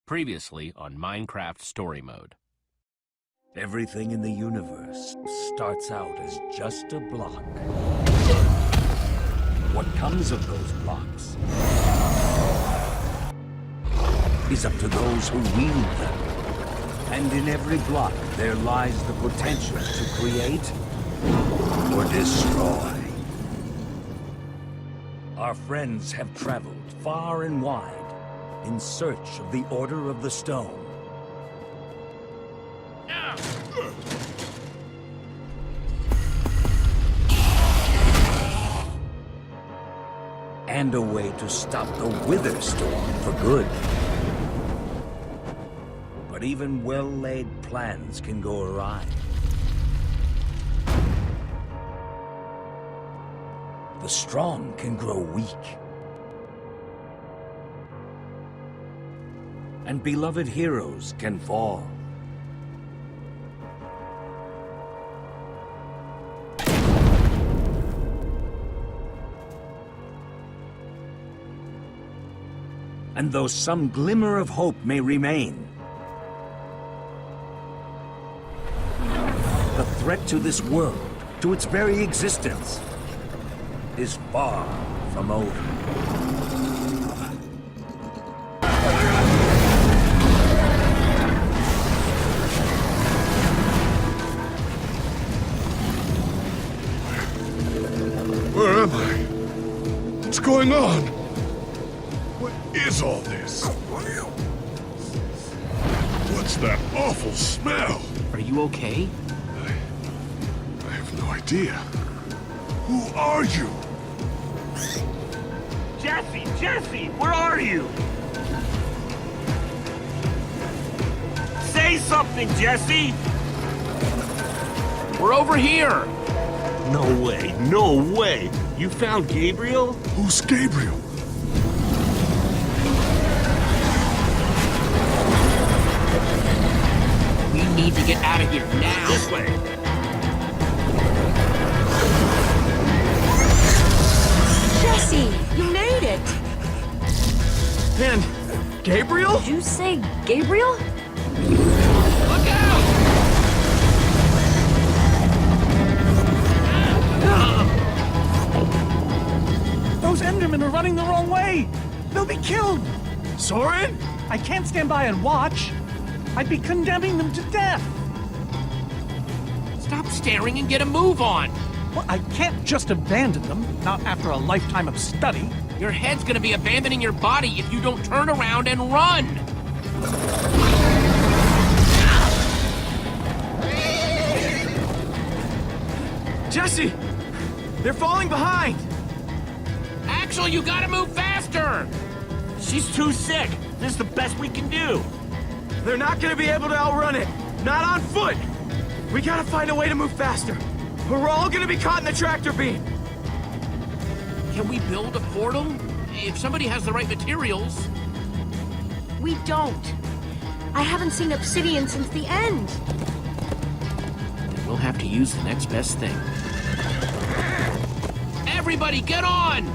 Previously on Minecraft Story Mode. Everything in the universe starts out as just a block. What comes of those blocks is up to those who wield them. And in every block, there lies the potential to create or destroy. Our friends have traveled far and wide in search of the Order of the Stone. And a way to stop the Wither Storm for good. But even well-laid plans can go awry. The strong can grow weak. And beloved heroes can fall. And though some glimmer of hope may remain, the threat to this world, to its very existence, is far from over. Where am I? What's going on? What is all this? What's that awful smell? Are you okay? I have no idea. Who are you? Jesse, where are you? Say something, Jesse! We're over here! No way! You found Gabriel? Who's Gabriel? We need to get out of here now! This way! Jesse, you made it! And Gabriel? Did you say Gabriel? Look out! Those Endermen are running the wrong way! They'll be killed! Soren? I can't stand by and watch. I'd be condemning them to death. Stop staring and get a move on! Well, I can't just abandon them, not after a lifetime of study. Your head's gonna be abandoning your body if you don't turn around and run! Jesse! They're falling behind! Axel, you gotta move faster! She's too sick. This is the best we can do. They're not gonna be able to outrun it. Not on foot. We gotta find a way to move faster. Or we're all gonna be caught in the tractor beam. Can we build a portal? If somebody has the right materials. We don't. I haven't seen obsidian since the end. Then we'll have to use the next best thing. Everybody, get on!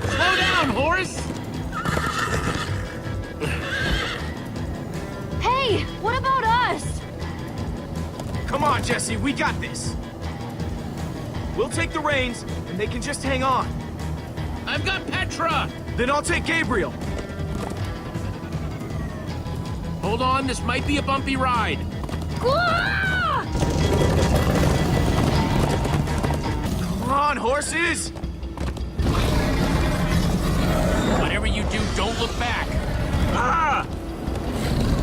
Slow down, horse! Hey, what about us? Come on, Jesse, we got this. We'll take the reins, and they can just hang on. I've got Petra! Then I'll take Gabriel. Hold on, this might be a bumpy ride. Ah! Come on, horses! Whatever you do, don't look back. Ah!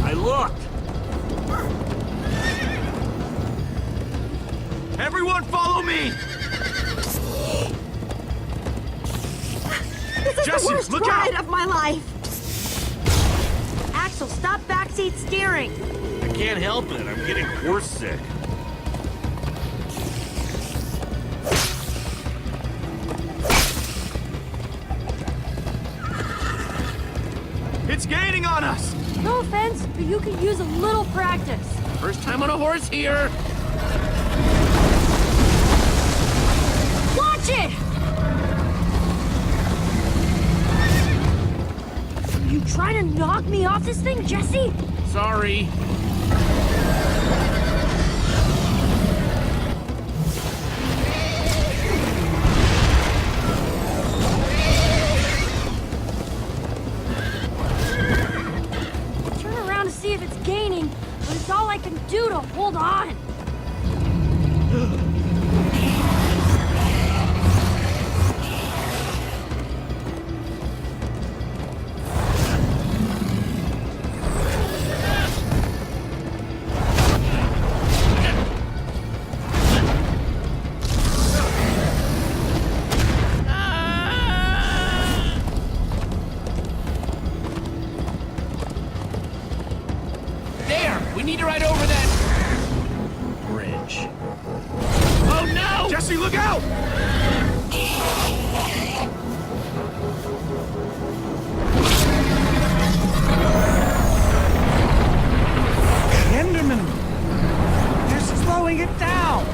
I looked. Everyone follow me! This is Jesse, the worst look ride out! of my life! Axel, stop backseat steering! I can't help it. I'm getting horse sick. It's gaining on us! No offense, but you could use a little practice. First time on a horse here. Watch it! You trying to knock me off this thing, Jesse? Sorry. Turn around to see if it's gaining, but it's all I can do to hold on. There! We need to ride over that bridge. Oh no! Jesse, look out! Enderman! They're slowing it down!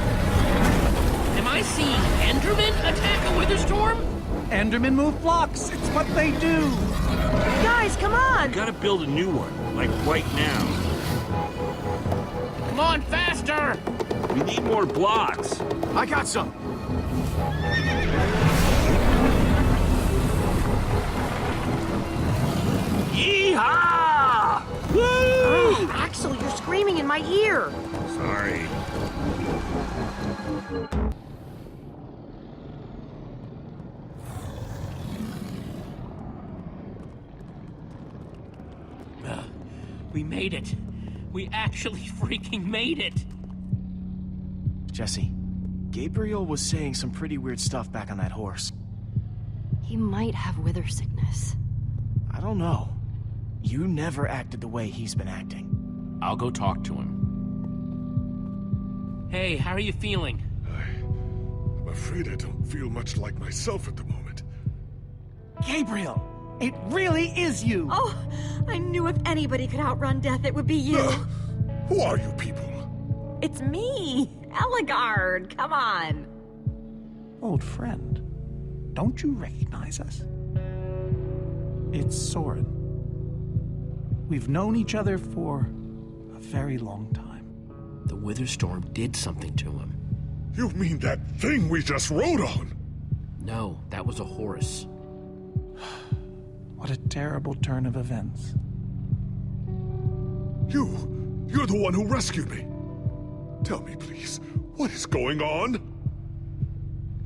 Am I seeing Enderman attack a wither storm? Endermen move blocks. It's what they do. Guys, come on! Gotta build a new one, like right now. Come on, faster! We need more blocks. I got some. Yeehaw! Woo! Axel, you're screaming in my ear. Sorry. We made it. We actually freaking made it. Jesse, Gabriel was saying some pretty weird stuff back on that horse. He might have wither sickness. I don't know. You never acted the way he's been acting. I'll go talk to him. Hey, how are you feeling? I'm afraid I don't feel much like myself at the moment. Gabriel, it really is you. Oh, I knew if anybody could outrun death, it would be you. Who are you people? It's me, Eligard. Come on. Old friend, don't you recognize us? It's Soren. We've known each other for a very long time. The wither storm did something to him. You mean that thing we just rode on? No, that was a horse. What a terrible turn of events. You're the one who rescued me. Tell me, please, what is going on?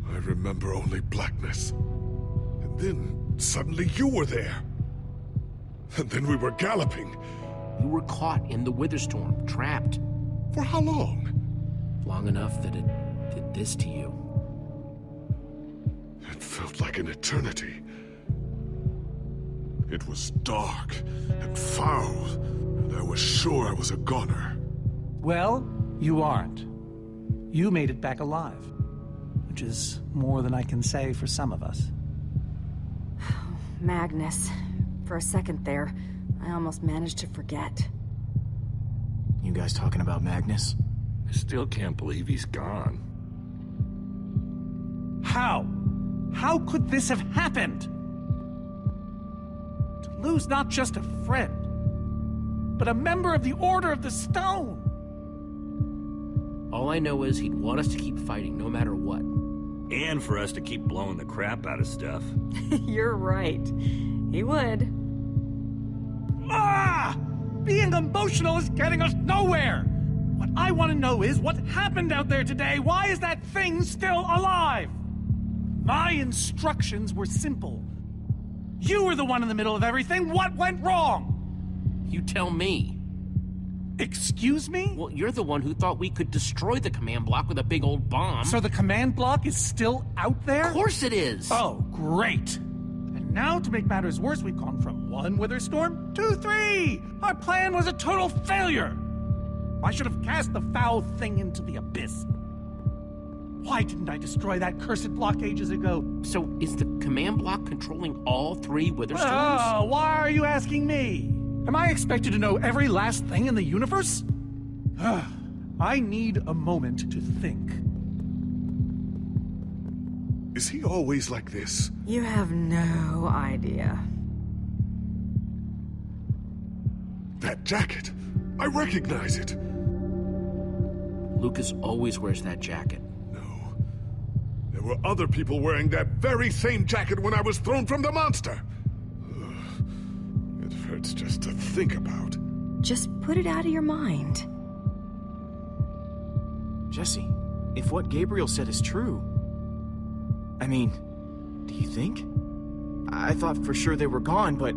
I remember only blackness. And then, suddenly you were there. And then we were galloping. You were caught in the wither storm, trapped. For how long? Long enough that it did this to you. It felt like an eternity. It was dark and foul, and I was sure I was a goner. Well, you aren't. You made it back alive, which is more than I can say for some of us. Magnus. For a second there, I almost managed to forget. You guys talking about Magnus? I still can't believe he's gone. How? How could this have happened? To lose not just a friend, but a member of the Order of the Stone. All I know is he'd want us to keep fighting no matter what. And for us to keep blowing the crap out of stuff. You're right. He would. Ah! Being emotional is getting us nowhere! What I want to know is what happened out there today. Why is that thing still alive? My instructions were simple. You were the one in the middle of everything. What went wrong? You tell me. Excuse me? Well, you're the one who thought we could destroy the command block with a big old bomb. So the command block is still out there? Of course it is! Oh, great. And now, to make matters worse, we've gone from 1 wither storm to 3! Our plan was a total failure! I should have cast the foul thing into the abyss. Why didn't I destroy that cursed block ages ago? So, is the command block controlling all 3 wither storms? Oh, why are you asking me? Am I expected to know every last thing in the universe? I need a moment to think. Is he always like this? You have no idea. That jacket! I recognize it! Lucas always wears that jacket. No. There were other people wearing that very same jacket when I was thrown from the monster! Ugh. It hurts just to think about. Just put it out of your mind. Jesse, if what Gabriel said is true... I mean, do you think? I thought for sure they were gone, but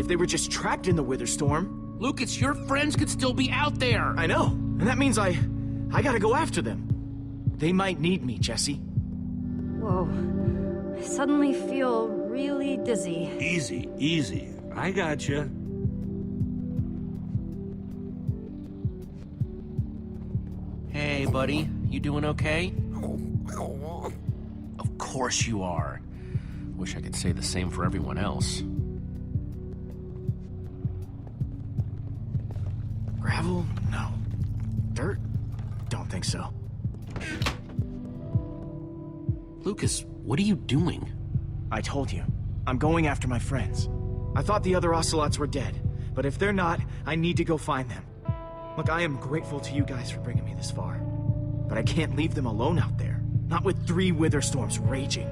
if they were just trapped in the Wither Storm... Lucas, your friends could still be out there! I know, and that means I gotta go after them. They might need me, Jesse. Whoa. I suddenly feel really dizzy. Easy, easy. I gotcha. Hey, buddy. You doing okay? Of course you are. Wish I could say the same for everyone else. Gravel? No. Dirt? Don't think so. Lucas, what are you doing? I told you. I'm going after my friends. I thought the other Ocelots were dead, but if they're not, I need to go find them. Look, I am grateful to you guys for bringing me this far, but I can't leave them alone out there. Not with 3 Wither Storms raging.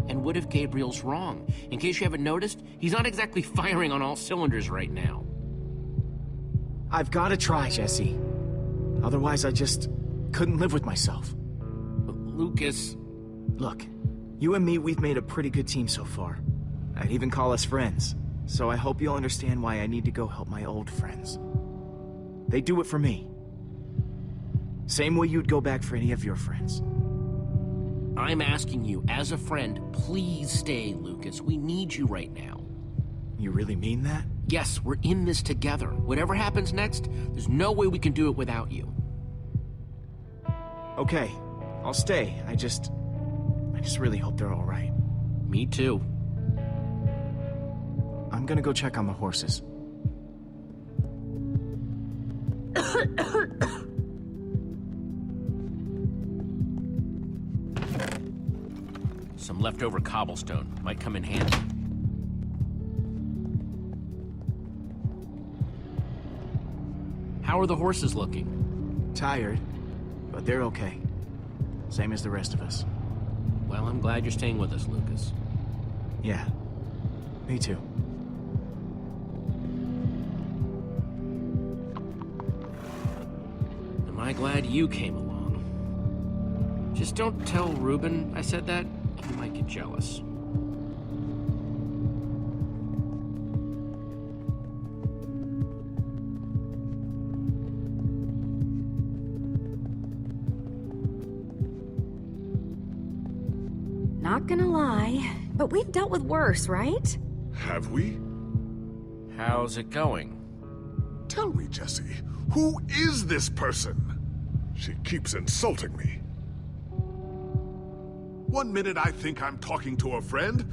And what if Gabriel's wrong? In case you haven't noticed, he's not exactly firing on all cylinders right now. I've got to try, Jesse. Otherwise, I just couldn't live with myself. But Lucas... Look, you and me, we've made a pretty good team so far. I'd even call us friends. So I hope you'll understand why I need to go help my old friends. They do it for me. Same way you'd go back for any of your friends. I'm asking you, as a friend, please stay, Lucas. We need you right now. You really mean that? Yes, we're in this together. Whatever happens next, there's no way we can do it without you. Okay, I'll stay. I just really hope they're all right. Me too. I'm gonna go check on the horses. Some leftover cobblestone might come in handy. How are the horses looking? Tired, but they're okay. Same as the rest of us. Well, I'm glad you're staying with us, Lucas. Yeah, me too. Am I glad you came along? Just don't tell Reuben I said that. He might get jealous. Not gonna lie, but we've dealt with worse, right? Have we? How's it going? Tell me, Jesse, who is this person? She keeps insulting me. One minute I think I'm talking to a friend,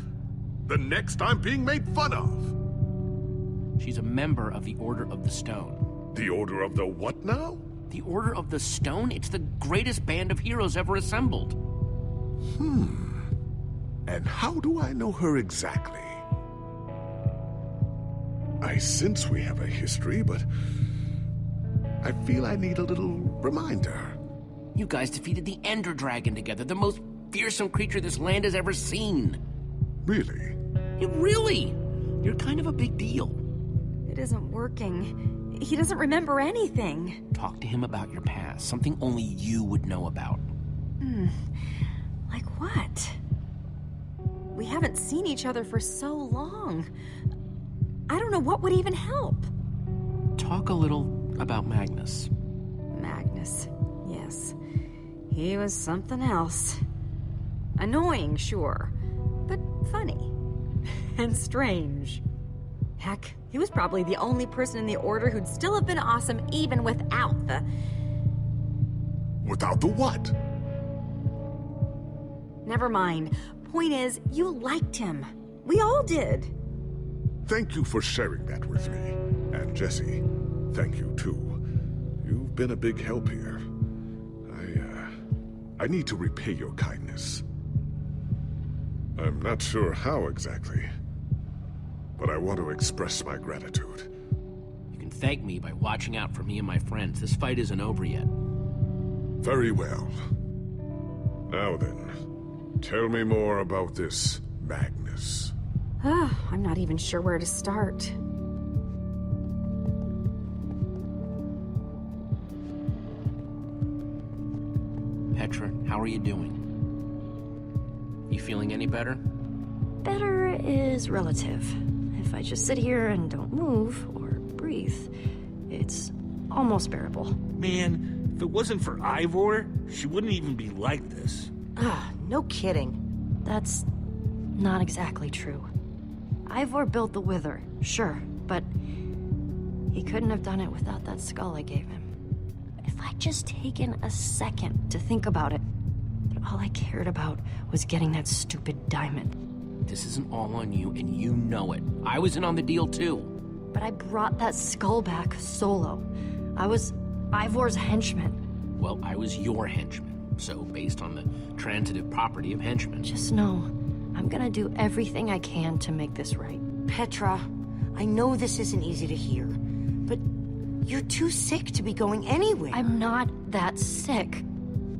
the next I'm being made fun of. She's a member of the Order of the Stone. The Order of the what now? The Order of the Stone? It's the greatest band of heroes ever assembled. And how do I know her exactly? I sense we have a history, but I feel I need a little reminder. You guys defeated the Ender Dragon together, the most fearsome creature this land has ever seen. Really? Really? You're kind of a big deal. It isn't working. He doesn't remember anything. Talk to him about your past, something only you would know about. Like what? We haven't seen each other for so long. I don't know what would even help. Talk a little about Magnus. Magnus, yes. He was something else. Annoying, sure, but funny. And strange. Heck, he was probably the only person in the Order who'd still have been awesome even without the... Without the what? Never mind. Point is, you liked him. We all did. Thank you for sharing that with me. And Jesse, thank you too. You've been a big help here. I need to repay your kindness. I'm not sure how exactly, but I want to express my gratitude. You can thank me by watching out for me and my friends. This fight isn't over yet. Very well. Now then, tell me more about this Magnus. I'm not even sure where to start. Petra, how are you doing? You feeling any better? Better is relative. If I just sit here and don't move or breathe, it's almost bearable. Man, if it wasn't for Ivor, she wouldn't even be like this. No kidding. That's not exactly true. Ivor built the Wither, sure, but he couldn't have done it without that skull I gave him. If I'd just taken a second to think about it, but all I cared about was getting that stupid diamond. This isn't all on you, and you know it. I was in on the deal, too. But I brought that skull back solo. I was Ivor's henchman. Well, I was your henchman, so based on the transitive property of henchman. Just know, I'm gonna do everything I can to make this right. Petra, I know this isn't easy to hear, but you're too sick to be going anywhere. I'm not that sick.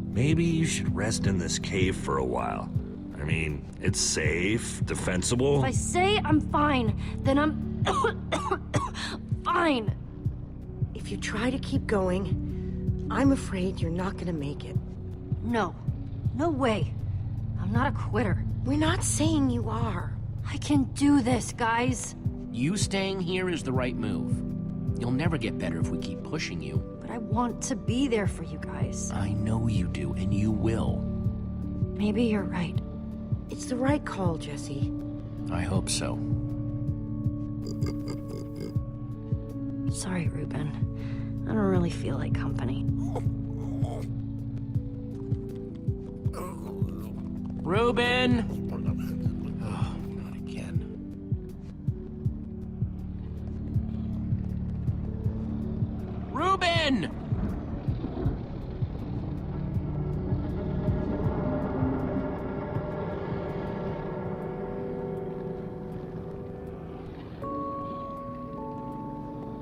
Maybe you should rest in this cave for a while. I mean, it's safe, defensible. If I say I'm fine, then I'm fine. If you try to keep going, I'm afraid you're not gonna make it. No. No way. I'm not a quitter. We're not saying you are. I can do this, guys. You staying here is the right move. You'll never get better if we keep pushing you. But I want to be there for you guys. I know you do, and you will. Maybe you're right. It's the right call, Jesse. I hope so. Sorry, Ruben. I don't really feel like company. Ruben! Oh, not again. Ruben!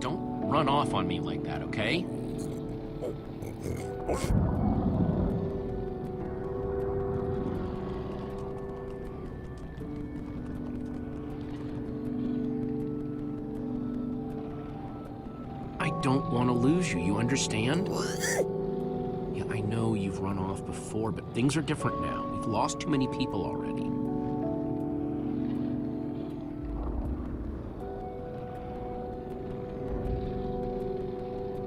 Don't run off on me like that, okay? I don't want to lose you, you understand? Yeah, I know you've run off before, but things are different now. We've lost too many people already.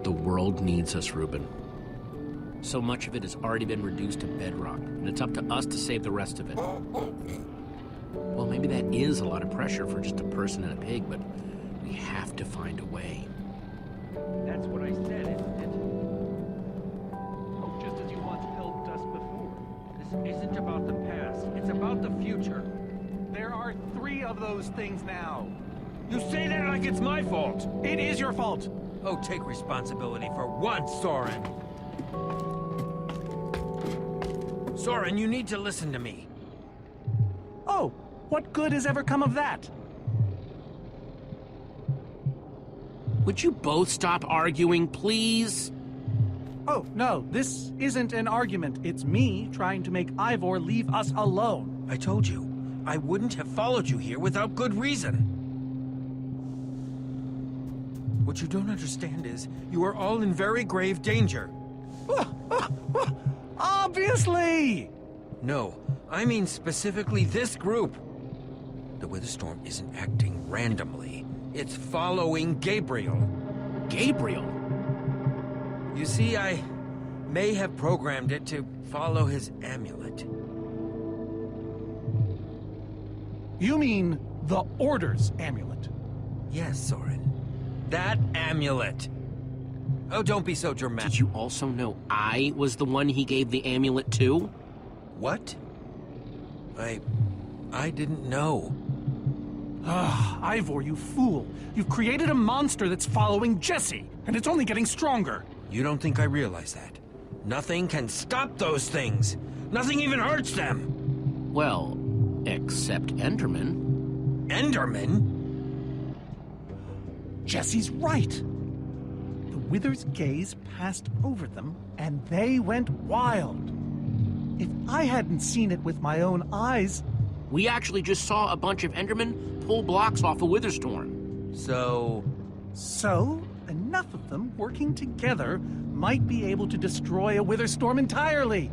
The world needs us, Ruben. So much of it has already been reduced to bedrock, and it's up to us to save the rest of it. Well, maybe that is a lot of pressure for just a person and a pig, but we have to find a way. That's what I said, isn't it? Oh, just as you once helped us before. This isn't about the past. It's about the future. There are 3 of those things now. You say that like it's my fault. It is your fault. Oh, take responsibility for once, Soren. Soren, you need to listen to me. Oh, what good has ever come of that? Would you both stop arguing, please? Oh, no, this isn't an argument. It's me trying to make Ivor leave us alone. I told you, I wouldn't have followed you here without good reason. What you don't understand is, you are all in very grave danger. Obviously! No, I mean specifically this group. The Witherstorm isn't acting randomly. It's following Gabriel. Gabriel? You see, I may have programmed it to follow his amulet. You mean the Order's amulet? Yes, Soren. That amulet. Oh, don't be so dramatic. Did you also know I was the one he gave the amulet to? What? I didn't know. Ivor, you fool. You've created a monster that's following Jesse, and it's only getting stronger. You don't think I realize that? Nothing can stop those things. Nothing even hurts them. Well, except Enderman. Enderman? Jesse's right. The Wither's gaze passed over them, and they went wild. If I hadn't seen it with my own eyes... We actually just saw a bunch of Endermen pull blocks off a Witherstorm. So, enough of them working together might be able to destroy a Witherstorm entirely.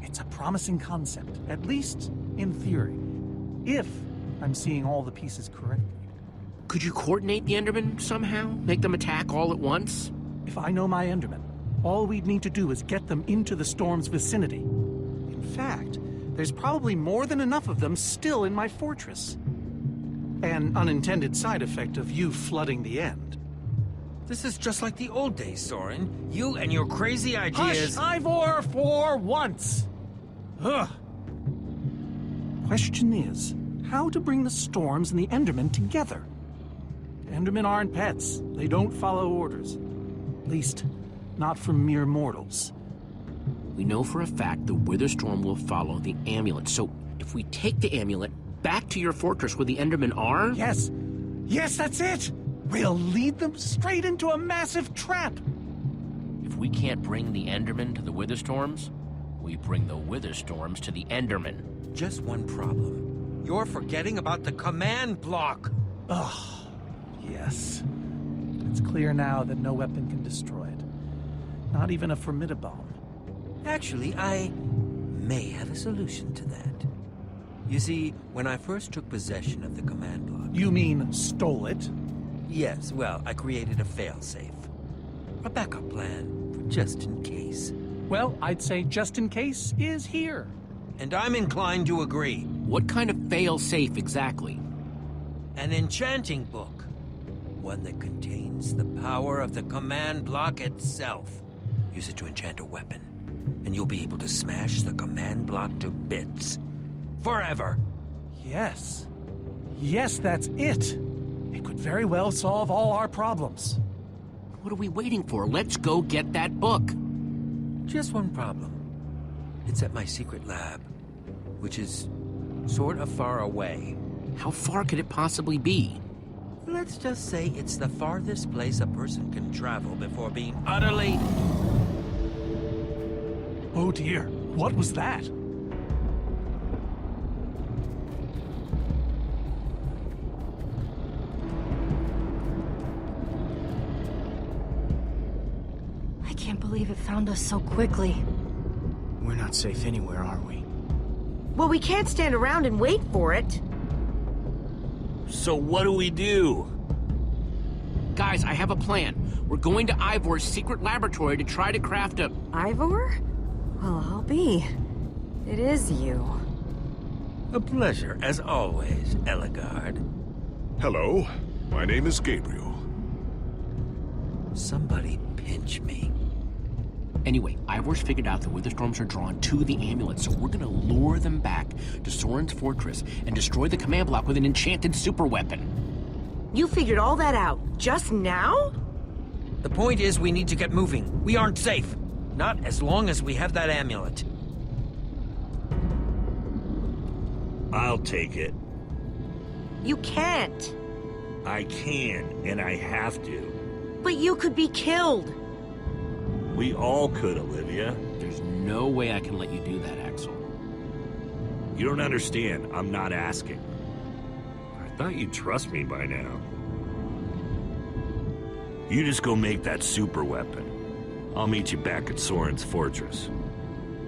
It's a promising concept, at least in theory, if I'm seeing all the pieces correctly. Could you coordinate the Endermen somehow? Make them attack all at once? If I know my Endermen, all we'd need to do is get them into the storm's vicinity. In fact, there's probably more than enough of them still in my fortress. An unintended side effect of you flooding the end. this is just like the old days, Soren. You and your crazy ideas... Hush, Ivor, for once! Ugh. Question is, how to bring the Storms and the Endermen together? Endermen aren't pets. They don't follow orders. At least, not from mere mortals. We know for a fact the Witherstorm will follow the amulet, so if we take the amulet back to your fortress where the Endermen are... Yes! Yes, that's it! We'll lead them straight into a massive trap! If we can't bring the Endermen to the Witherstorms, we bring the Witherstorms to the Endermen. Just one problem. You're forgetting about the command block. Ugh. Yes. It's clear now that no weapon can destroy it. Not even a formidabomb. Actually, I may have a solution to that. You see, when I first took possession of the command block... You mean stole it? Yes, well, I created a failsafe. A backup plan, for just in case. Well, I'd say just in case is here. And I'm inclined to agree. What kind of fail-safe exactly? An enchanting book. One that contains the power of the command block itself. Use it to enchant a weapon, and you'll be able to smash the command block to bits. Forever. Yes. Yes, that's it. It could very well solve all our problems. What are we waiting for? Let's go get that book. Just one problem. It's at my secret lab, which is sort of far away. How far could it possibly be? Let's just say it's the farthest place a person can travel before being utterly... Oh dear, what was that? I can't believe it found us so quickly. We're not safe anywhere, are we? Well, we can't stand around and wait for it. So what do we do? Guys, I have a plan. We're going to Ivor's secret laboratory to try to craft a... Ivor? Well, I'll be. It is you. A pleasure, as always, Eligard. Hello, my name is Gabriel. Somebody pinch me. Anyway, Ivor's figured out the Witherstorms are drawn to the amulet, so we're gonna lure them back to Soren's fortress and destroy the command block with an enchanted superweapon. You figured all that out just now? The point is we need to get moving. We aren't safe. Not as long as we have that amulet. I'll take it. You can't. I can, and I have to. But you could be killed. We all could, Olivia. There's no way I can let you do that, Axel. You don't understand. I'm not asking. I thought you'd trust me by now. You just go make that super weapon. I'll meet you back at Soren's fortress.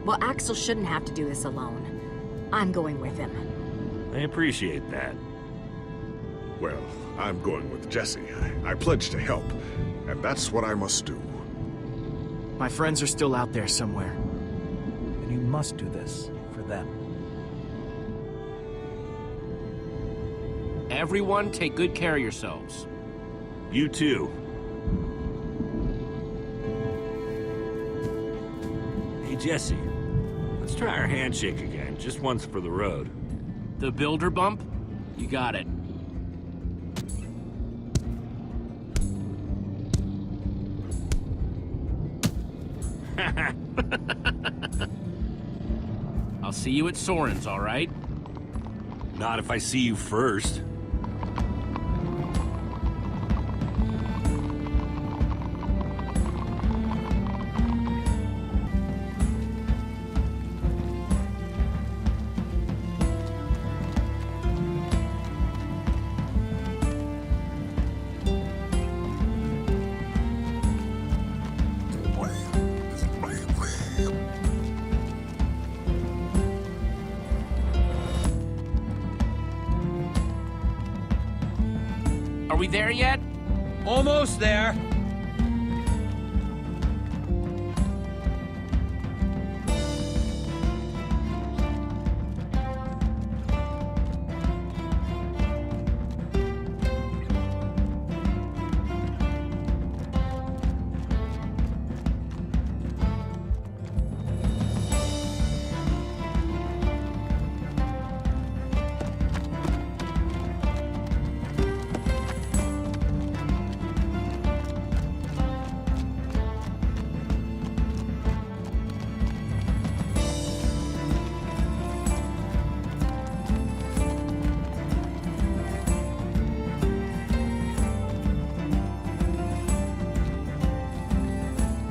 Well, Axel shouldn't have to do this alone. I'm going with him. I appreciate that. Well, I'm going with Jesse. I pledged to help, and that's what I must do. My friends are still out there somewhere. And you must do this for them. Everyone, take good care of yourselves. You too. Hey, Jesse. Let's try our handshake again, just once for the road. The builder bump? You got it. I'll see you at Soren's, all right? Not if I see you first. Are we there yet? Almost there.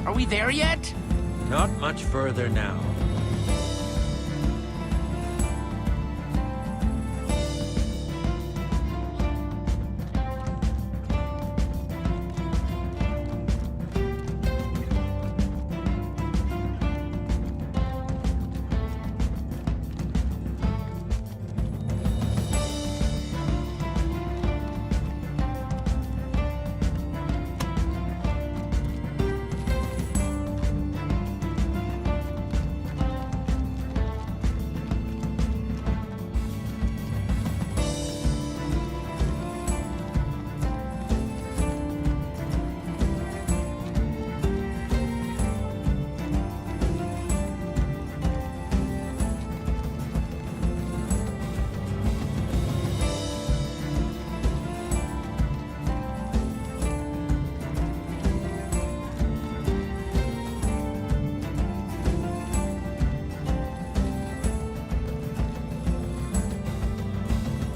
Are we there yet? Not much further now.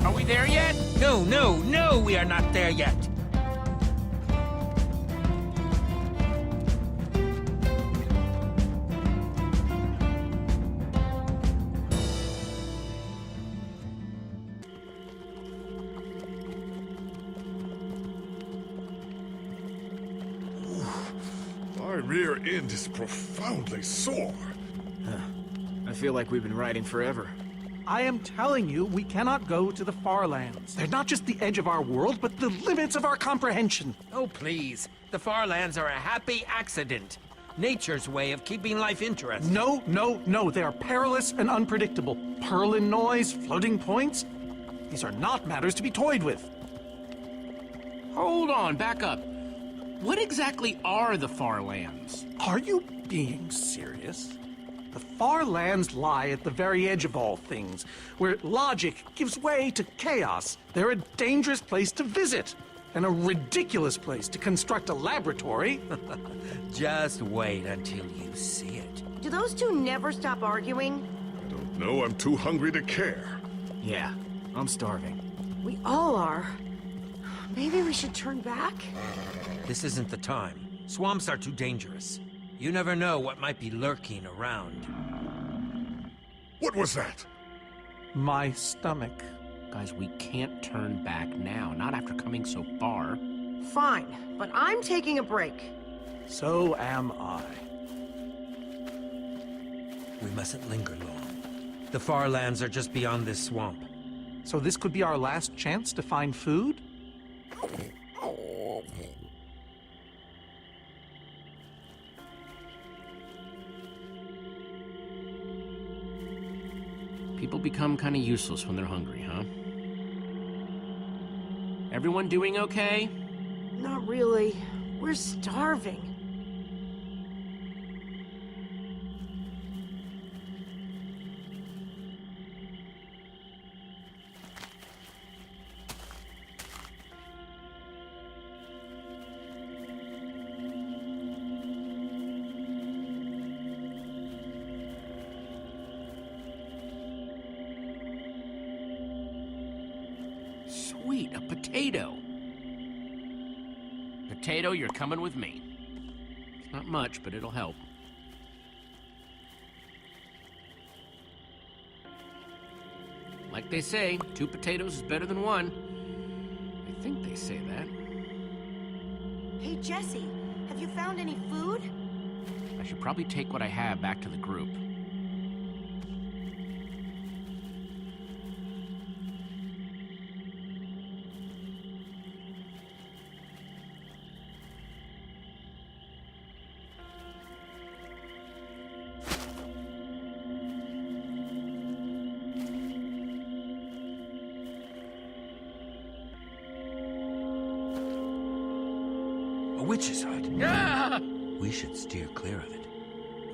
Are we there yet? No, no, no, we are not there yet. My rear end is profoundly sore. I feel like we've been riding forever. I am telling you, we cannot go to the far lands. They're not just the edge of our world, but the limits of our comprehension. Oh, please. The far lands are a happy accident. Nature's way of keeping life interesting. No, no, no. They are perilous and unpredictable. Purlin noise, floating points. These are not matters to be toyed with. Hold on, back up. What exactly are the far lands? Are you being serious? The far lands lie at the very edge of all things, where logic gives way to chaos. They're a dangerous place to visit, and a ridiculous place to construct a laboratory. Just wait until you see it. Do those two never stop arguing? I don't know, I'm too hungry to care. Yeah, I'm starving. We all are. Maybe we should turn back? This isn't the time. Swamps are too dangerous. You never know what might be lurking around. What was that? My stomach. Guys, we can't turn back now, not after coming so far. Fine, but I'm taking a break. So am I. We mustn't linger long. The far lands are just beyond this swamp. So this could be our last chance to find food? People become kind of useless when they're hungry, huh? Everyone doing okay? Not really. We're starving. potato, you're coming with me. It's not much, but it'll help. Like they say, 2 potatoes is better than 1. I think they say that. Hey, Jesse, have you found any food? I should probably take what I have back to the group. A witch's hut. Ah! We should steer clear of it.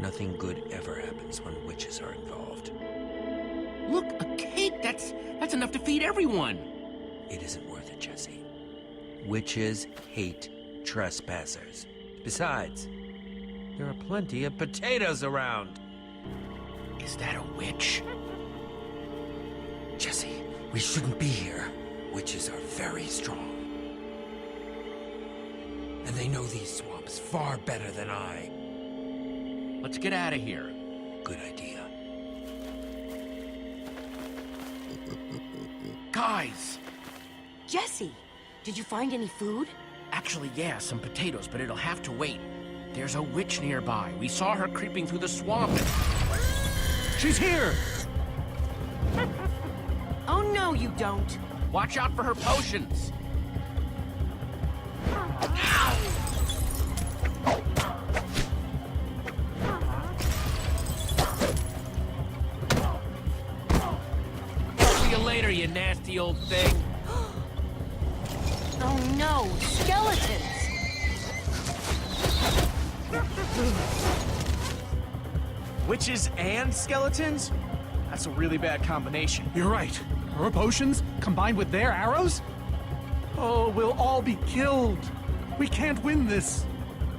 Nothing good ever happens when witches are involved. Look, a cake! That's enough to feed everyone! It isn't worth it, Jesse. Witches hate trespassers. Besides, there are plenty of potatoes around. Is that a witch? Jesse, we shouldn't be here. Witches are very strong. And they know these swamps far better than I. Let's get out of here. Good idea. Guys! Jesse, did you find any food? Actually, yeah, some potatoes, but it'll have to wait. There's a witch nearby. We saw her creeping through the swamp. She's here! Oh, no, you don't. Watch out for her potions. See you later, you nasty old thing. Oh, no, skeletons. Witches and skeletons? That's a really bad combination. You're right. Her potions, combined with their arrows? Oh, we'll all be killed. We can't win this.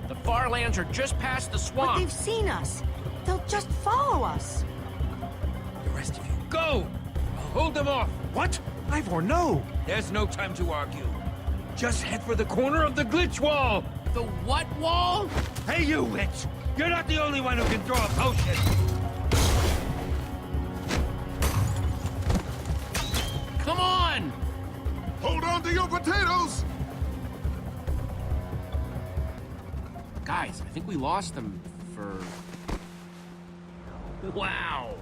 The Farlands are just past the But swamp. they've seen us. They'll just follow us. The rest of you, go! I'll hold them off. What? Ivor, no! There's no time to argue. Just head for the corner of the glitch wall. The what wall? Hey, you witch! You're not the only one who can throw a potion. Come on! Hold on to your potatoes! Guys, I think we lost them for... Wow!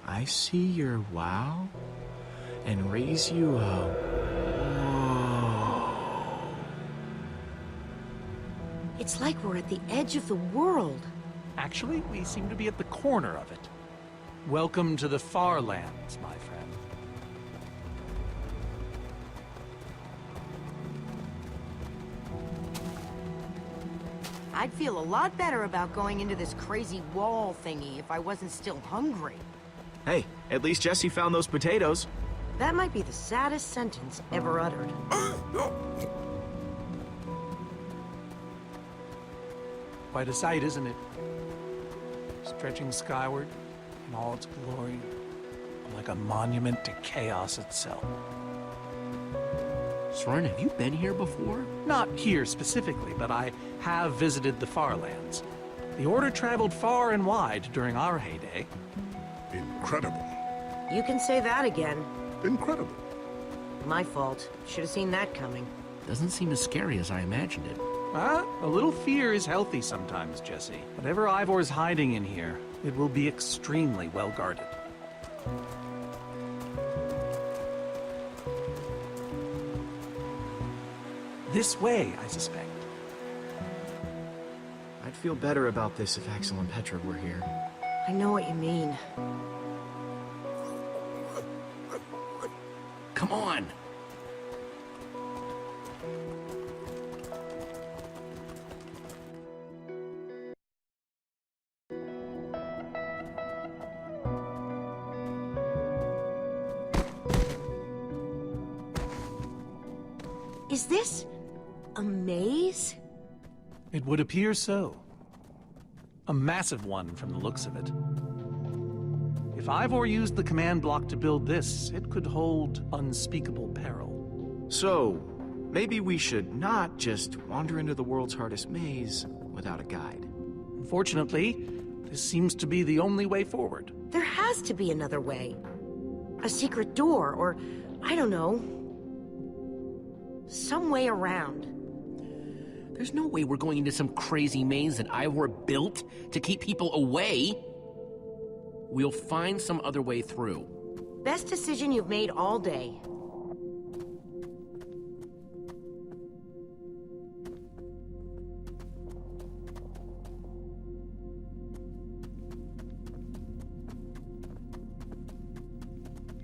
I see your wow and raise you a whoa. It's like we're at the edge of the world. Actually, we seem to be at the corner of it. Welcome to the Farlands, my friend. I'd feel a lot better about going into this crazy wall thingy if I wasn't still hungry. Hey, at least Jesse found those potatoes. That might be the saddest sentence ever uttered. Quite a sight, isn't it? Stretching skyward in all its glory, like a monument to chaos itself. Soren, have you been here before? Not here specifically, but I have visited the Farlands. The Order traveled far and wide during our heyday. Incredible. You can say that again. Incredible. My fault. Should have seen that coming. Doesn't seem as scary as I imagined it. A little fear is healthy sometimes, Jesse. Whatever Ivor's hiding in here, it will be extremely well guarded. This way, I suspect. I'd feel better about this if Axel and Petra were here. I know what you mean. Come on! Is this a maze? It would appear so. A massive one from the looks of it. If Ivor used the command block to build this, it could hold unspeakable peril. So, maybe we should not just wander into the world's hardest maze without a guide. Unfortunately, this seems to be the only way forward. There has to be another way. A secret door, or, I don't know, some way around. There's no way we're going into some crazy maze that Ivor built to keep people away. We'll find some other way through. Best decision you've made all day.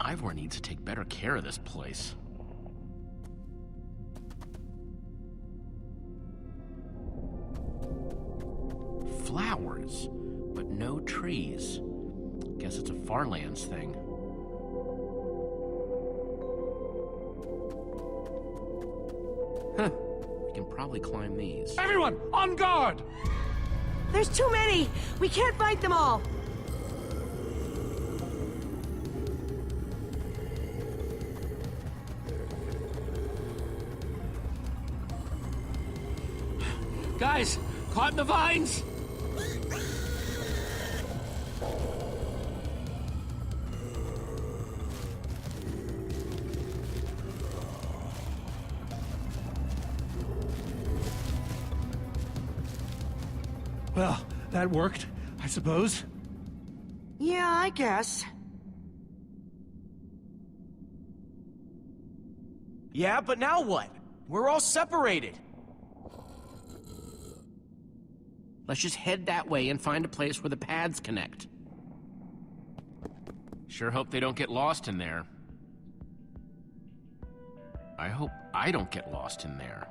Ivor needs to take better care of this place. Flowers, but no trees. Guess it's a Farlands thing. Huh. We can probably climb these. Everyone, on guard! There's too many! We can't fight them all! Guys, caught in the vines! Well, that worked, I suppose. Yeah, I guess. Yeah, but now what? We're all separated. Let's just head that way and find a place where the paths connect. Sure hope they don't get lost in there. I hope I don't get lost in there.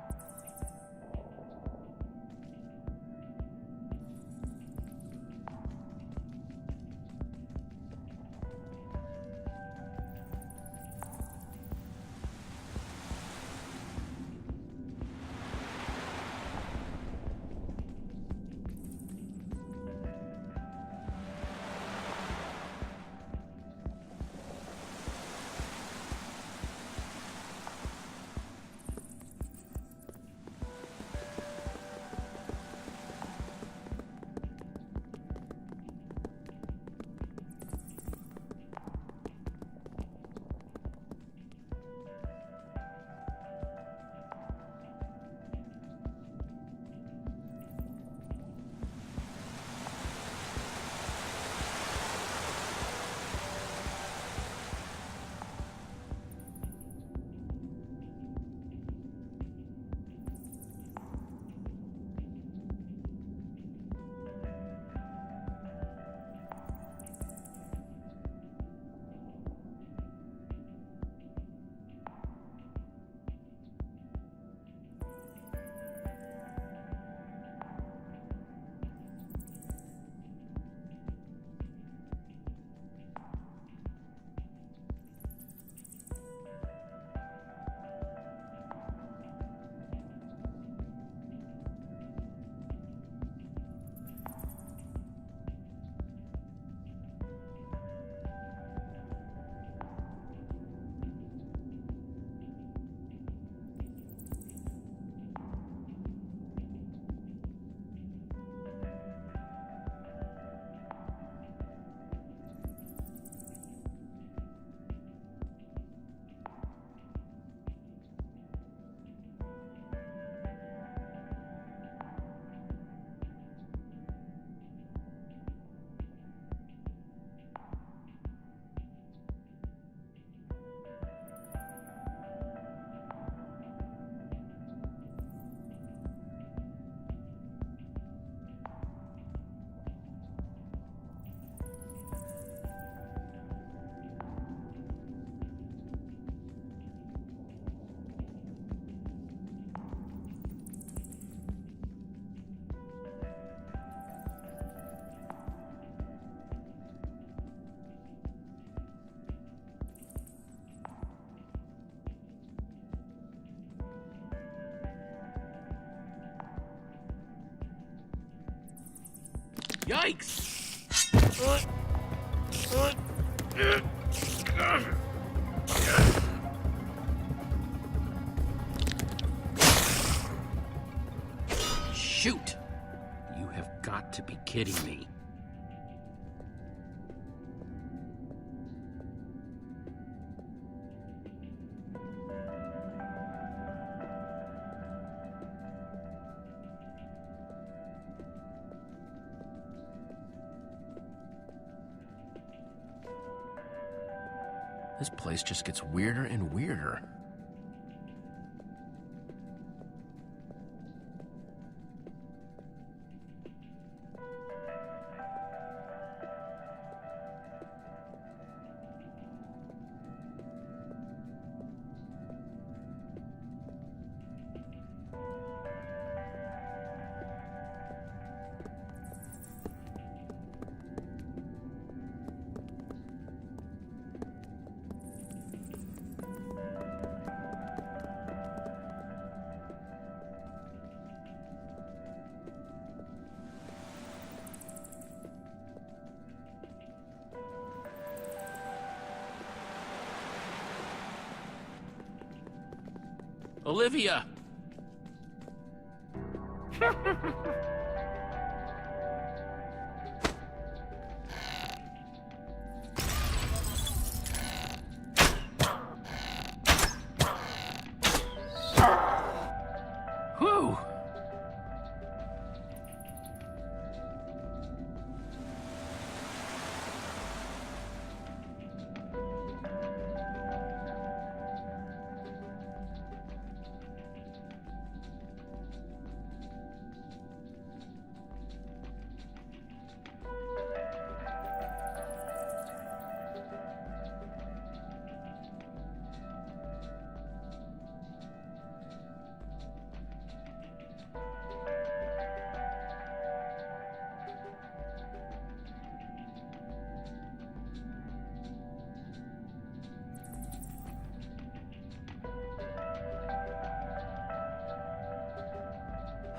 Yikes! Shoot! You have got to be kidding me. This place just gets weirder and weirder. Olivia! Whew!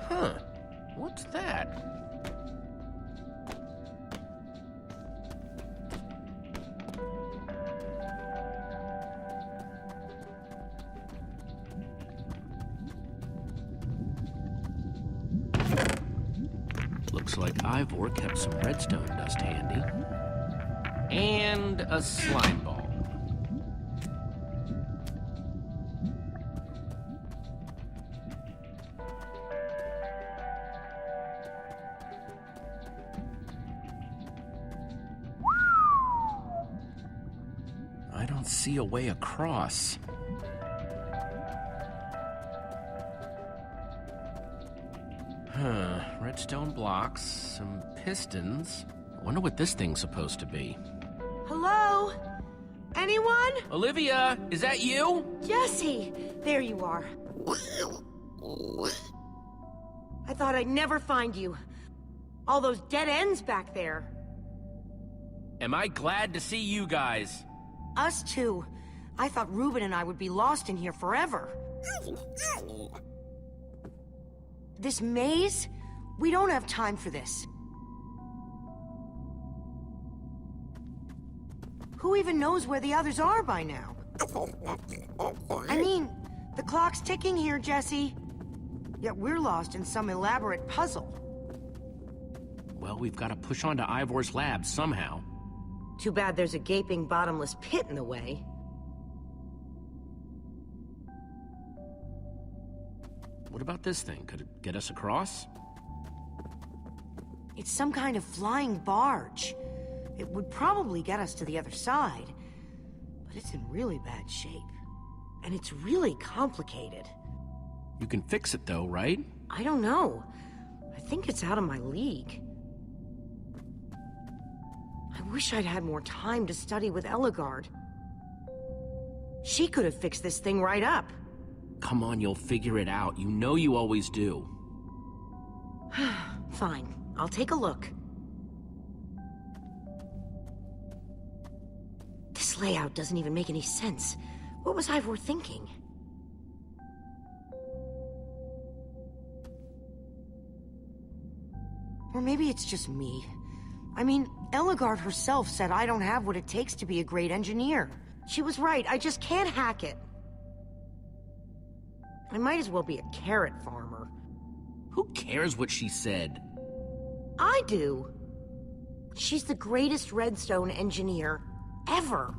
Huh. What's that? Looks like Ivor kept some redstone dust handy. And a slime ball. I don't see a way across. Huh, redstone blocks, some pistons. I wonder what this thing's supposed to be. Hello? Anyone? Olivia, is that you? Jesse! There you are. I thought I'd never find you. All those dead ends back there. Am I glad to see you guys? Us too. I thought Reuben and I would be lost in here forever. This maze? We don't have time for this. Who even knows where the others are by now? I mean, the clock's ticking here, Jesse. Yet we're lost in some elaborate puzzle. Well, we've got to push on to Ivor's lab somehow. Too bad there's a gaping bottomless pit in the way. What about this thing? Could it get us across? It's some kind of flying barge. It would probably get us to the other side. But it's in really bad shape. And it's really complicated. You can fix it though, right? I don't know. I think it's out of my league. I wish I'd had more time to study with Ellegaard. She could have fixed this thing right up. Come on, you'll figure it out. You know you always do. Fine, I'll take a look. This layout doesn't even make any sense. What was Ivor thinking? Or maybe it's just me. I mean, Ellegaard herself said I don't have what it takes to be a great engineer. She was right, I just can't hack it. I might as well be a carrot farmer. Who cares what she said? I do. She's the greatest redstone engineer ever.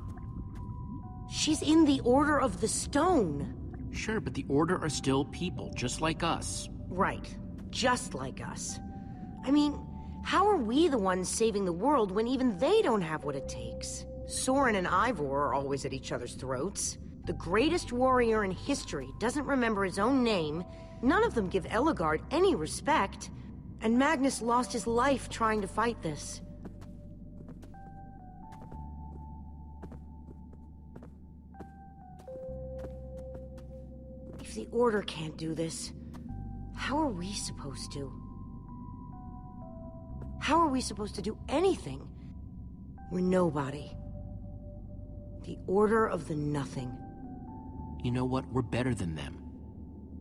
She's in the Order of the Stone. Sure, but the Order are still people, just like us. Right. Just like us. I mean, how are we the ones saving the world when even they don't have what it takes? Soren and Ivor are always at each other's throats. The greatest warrior in history doesn't remember his own name. None of them give Ellegaard any respect. And Magnus lost his life trying to fight this. If the Order can't do this, how are we supposed to? How are we supposed to do anything? We're nobody. The Order of the Nothing. You know what? We're better than them.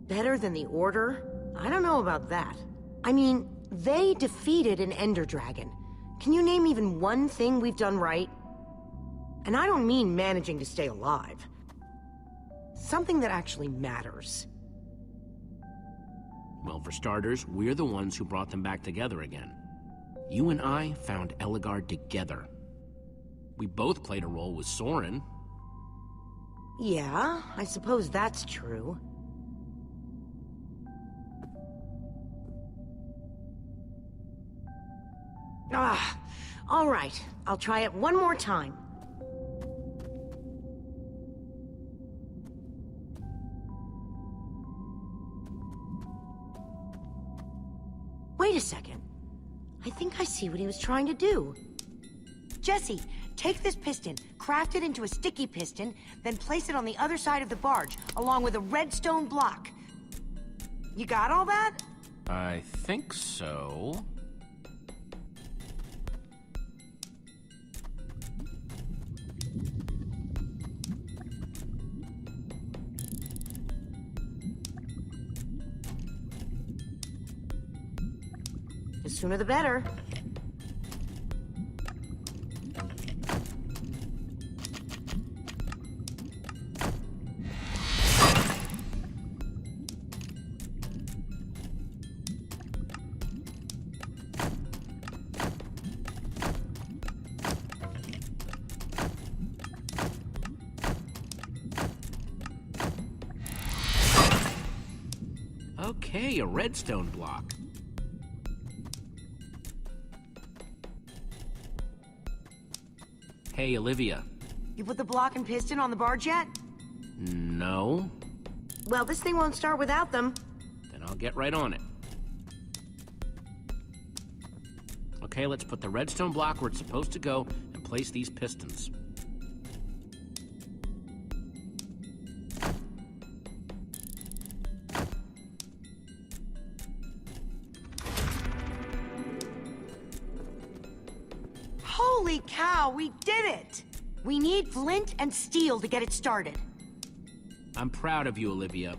Better than the Order? I don't know about that. I mean, they defeated an Ender Dragon. Can you name even one thing we've done right? And I don't mean managing to stay alive. Something that actually matters. Well, for starters, we're the ones who brought them back together again. You and I found Ellegaard together. We both played a role with Soren. Yeah, I suppose that's true. All right. I'll try it one more time. Wait a second. I think I see what he was trying to do. Jesse, take this piston, craft it into a sticky piston, then place it on the other side of the barge, along with a redstone block. You got all that? I think so. The sooner the better. Okay, a redstone block. Hey, Olivia. You put the block and piston on the barge yet? No. Well, this thing won't start without them. Then I'll get right on it. Okay, let's put the redstone block where it's supposed to go and place these pistons. Holy cow, we did it! We need flint and steel to get it started. I'm proud of you, Olivia.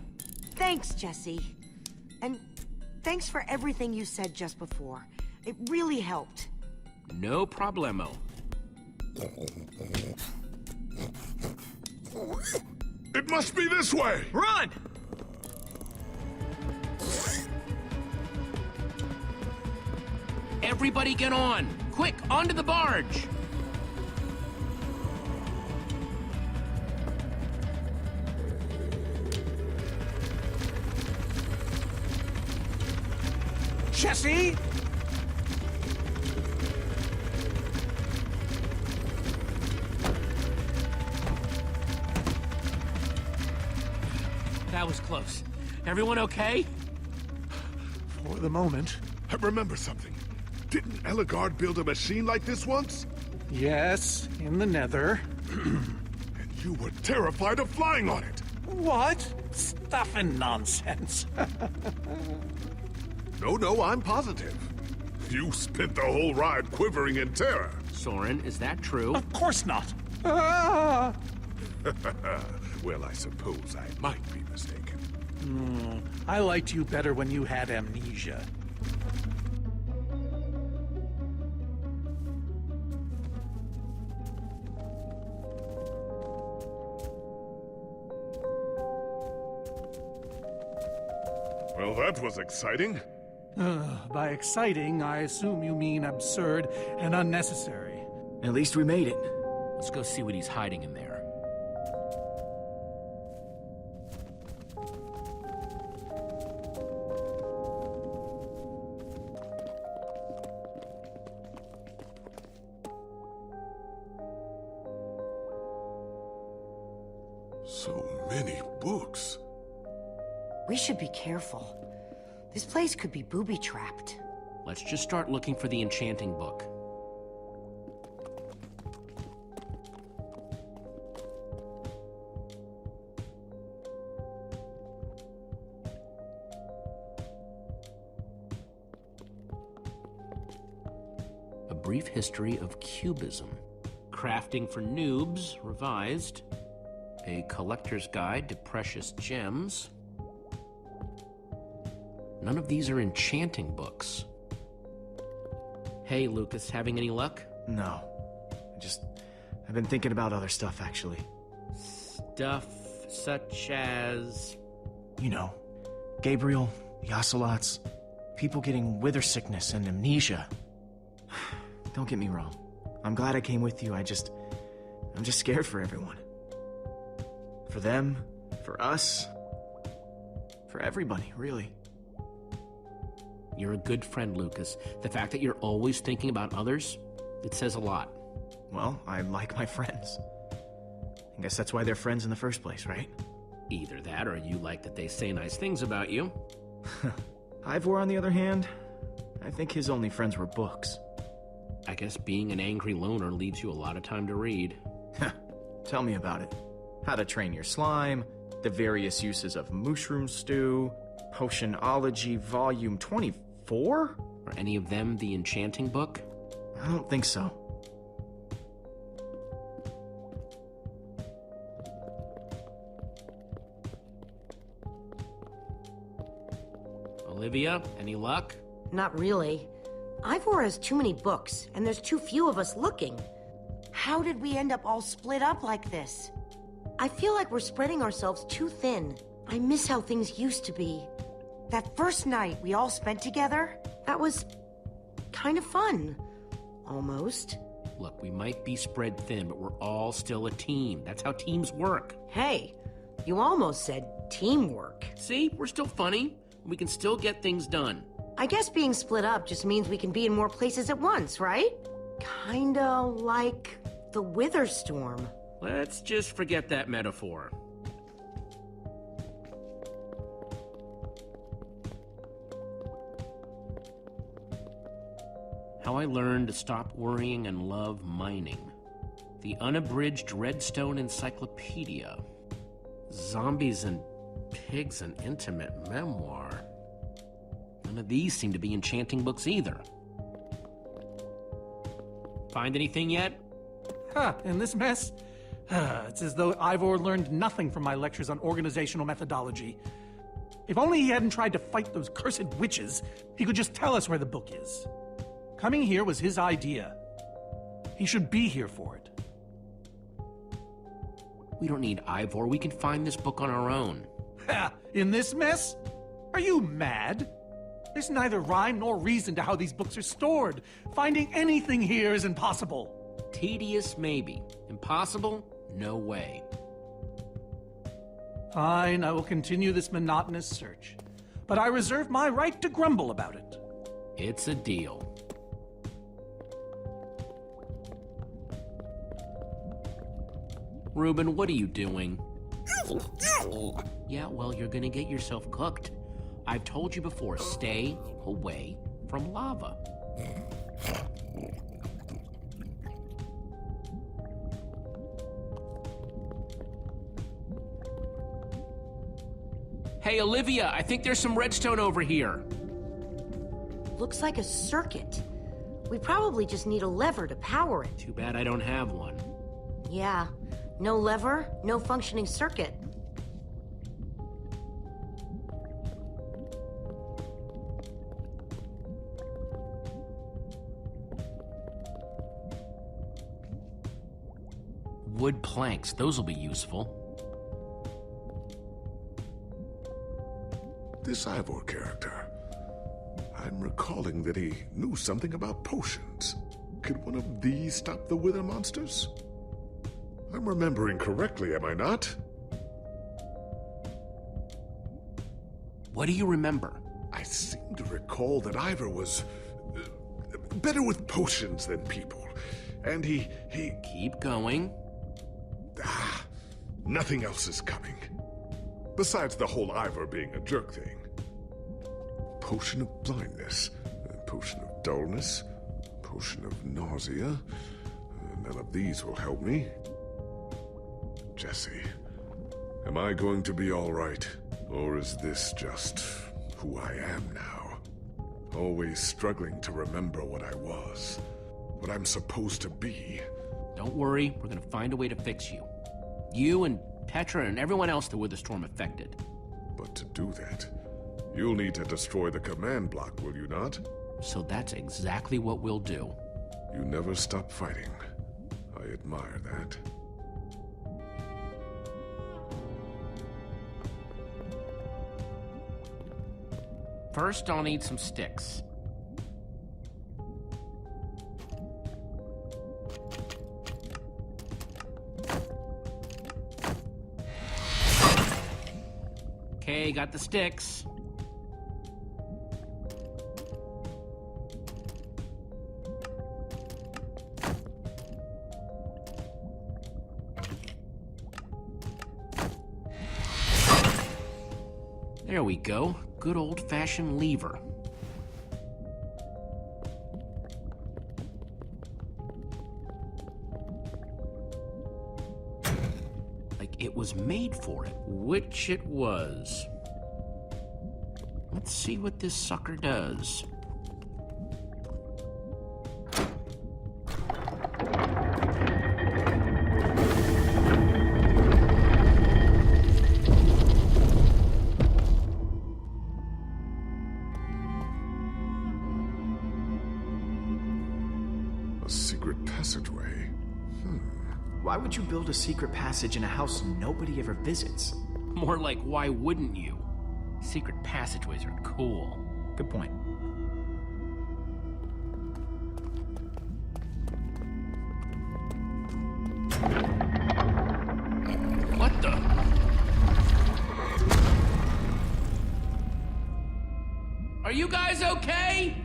Thanks, Jesse. And thanks for everything you said just before. It really helped. No problemo. It must be this way! Run! Everybody get on! Quick, onto the barge! Jesse! That was close. Everyone okay? For the moment. I remember something. Didn't Ellegaard build a machine like this once? Yes, in the Nether. And you were terrified of flying on it. What? Stuff and nonsense. No, I'm positive. You spent the whole ride quivering in terror. Soren, is that true? Of course not. Ah! Well, I suppose I might be mistaken. I liked you better when you had amnesia. Well, that was exciting. By exciting, I assume you mean absurd and unnecessary. At least we made it. Let's go see what he's hiding in there. So many books. We should be careful. This place could be booby-trapped. Let's just start looking for the enchanting book. A Brief History of Cubism. Crafting for Noobs, revised. A Collector's Guide to Precious Gems. None of these are enchanting books. Hey, Lucas, having any luck? No. I've been thinking about other stuff, actually. Stuff such as... You know, Gabriel, the ocelots, people getting wither sickness and amnesia. Don't get me wrong. I'm glad I came with you. I'm just scared for everyone. For them, for us, for everybody, really. You're a good friend, Lucas. The fact that you're always thinking about others, it says a lot. Well, I like my friends. I guess that's why they're friends in the first place, right? Either that or you like that they say nice things about you. Ivor, on the other hand, I think his only friends were books. I guess being an angry loner leaves you a lot of time to read. Tell me about it. How to Train Your Slime, the various uses of mushroom stew, Potionology Volume 24? Are any of them the enchanting book? I don't think so. Olivia, any luck? Not really. Ivor has too many books, and there's too few of us looking. How did we end up all split up like this? I feel like we're spreading ourselves too thin. I miss how things used to be. That first night we all spent together, that was kind of fun. Almost. Look, we might be spread thin, but we're all still a team. That's how teams work. Hey, you almost said teamwork. See, we're still funny. We can still get things done. I guess being split up just means we can be in more places at once, right? Kinda like the Wither Storm. Let's just forget that metaphor. How I Learned to Stop Worrying and Love Mining. The Unabridged Redstone Encyclopedia. Zombies and Pigs, an Intimate Memoir. None of these seem to be enchanting books either. Find anything yet? In this mess? It's as though Ivor learned nothing from my lectures on organizational methodology. If only he hadn't tried to fight those cursed witches, he could just tell us where the book is. Coming here was his idea. He should be here for it. We don't need Ivor. We can find this book on our own. In this mess? Are you mad? There's neither rhyme nor reason to how these books are stored. Finding anything here is impossible. Tedious, maybe. Impossible? No way. Fine, I will continue this monotonous search. But I reserve my right to grumble about it. It's a deal. Reuben, what are you doing? Yeah, well, you're gonna get yourself cooked. I've told you before, stay away from lava. Hey, Olivia, I think there's some redstone over here. Looks like a circuit. We probably just need a lever to power it. Too bad I don't have one. Yeah, no lever, no functioning circuit. Wood planks, those will be useful. This Ivor character. I'm recalling that he knew something about potions. Could one of these stop the wither monsters? I'm remembering correctly, am I not? What do you remember? I seem to recall that Ivor was better with potions than people. And he... Keep going. Nothing else is coming. Besides the whole Ivor being a jerk thing. Potion of blindness, potion of dullness, potion of nausea. None of these will help me. Jesse, am I going to be all right? Or is this just who I am now? Always struggling to remember what I was, what I'm supposed to be. Don't worry, we're gonna find a way to fix you. You and Petra and everyone else that were the storm affected. But to do that, you'll need to destroy the command block, will you not? So that's exactly what we'll do. You never stop fighting. I admire that. First, I'll need some sticks. Okay, got the sticks. There we go. Good old-fashioned lever. Like it was made for it, which it was. Let's see what this sucker does. A secret passageway. Why would you build a secret passage in a house nobody ever visits? More like, why wouldn't you? Secret passageways are cool. Good point. What the? Are you guys okay?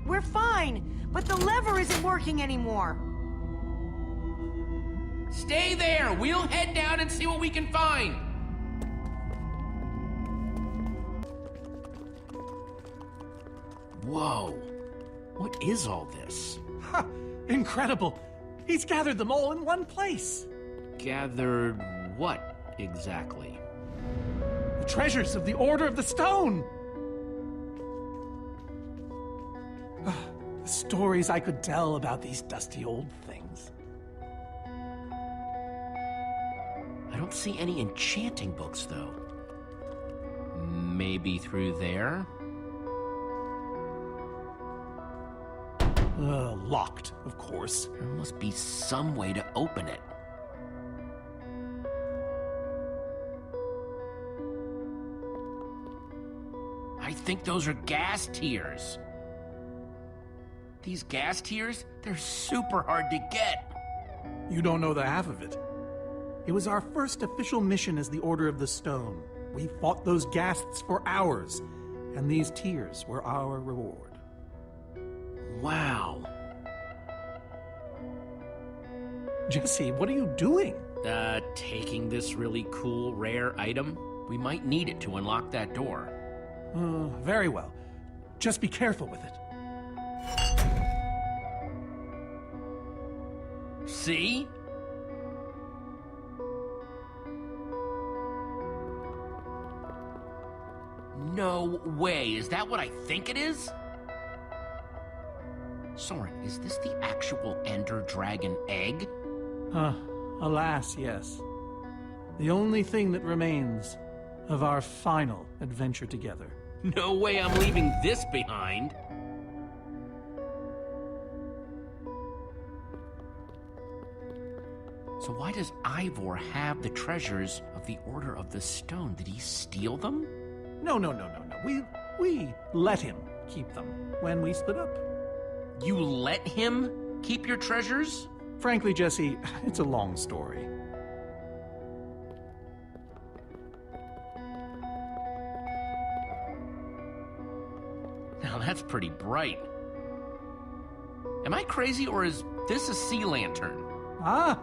We're fine, but the lever isn't working anymore. Stay there. We'll head down and see what we can find. Whoa. What is all this? Ha! Incredible! He's gathered them all in one place. Gathered what exactly? The treasures of the Order of the Stone. The stories I could tell about these dusty old things. I don't see any enchanting books, though. Maybe through there? Locked, of course. There must be some way to open it. I think those are gas tiers. These gas tiers, they're super hard to get. You don't know the half of it. It was our first official mission as the Order of the Stone. We fought those ghasts for hours, and these tears were our reward. Wow. Jesse, what are you doing? Taking this really cool, rare item. We might need it to unlock that door. Very well. Just be careful with it. See? No way. Is that what I think it is? Soren, is this the actual Ender Dragon egg? Alas, yes. The only thing that remains of our final adventure together. No way I'm leaving this behind. So why does Ivor have the treasures of the Order of the Stone? Did he steal them? No. We let him. keep them when we split up. You let him keep your treasures? Frankly, Jesse, it's a long story. Now that's pretty bright. Am I crazy, or is this a sea lantern? Ah,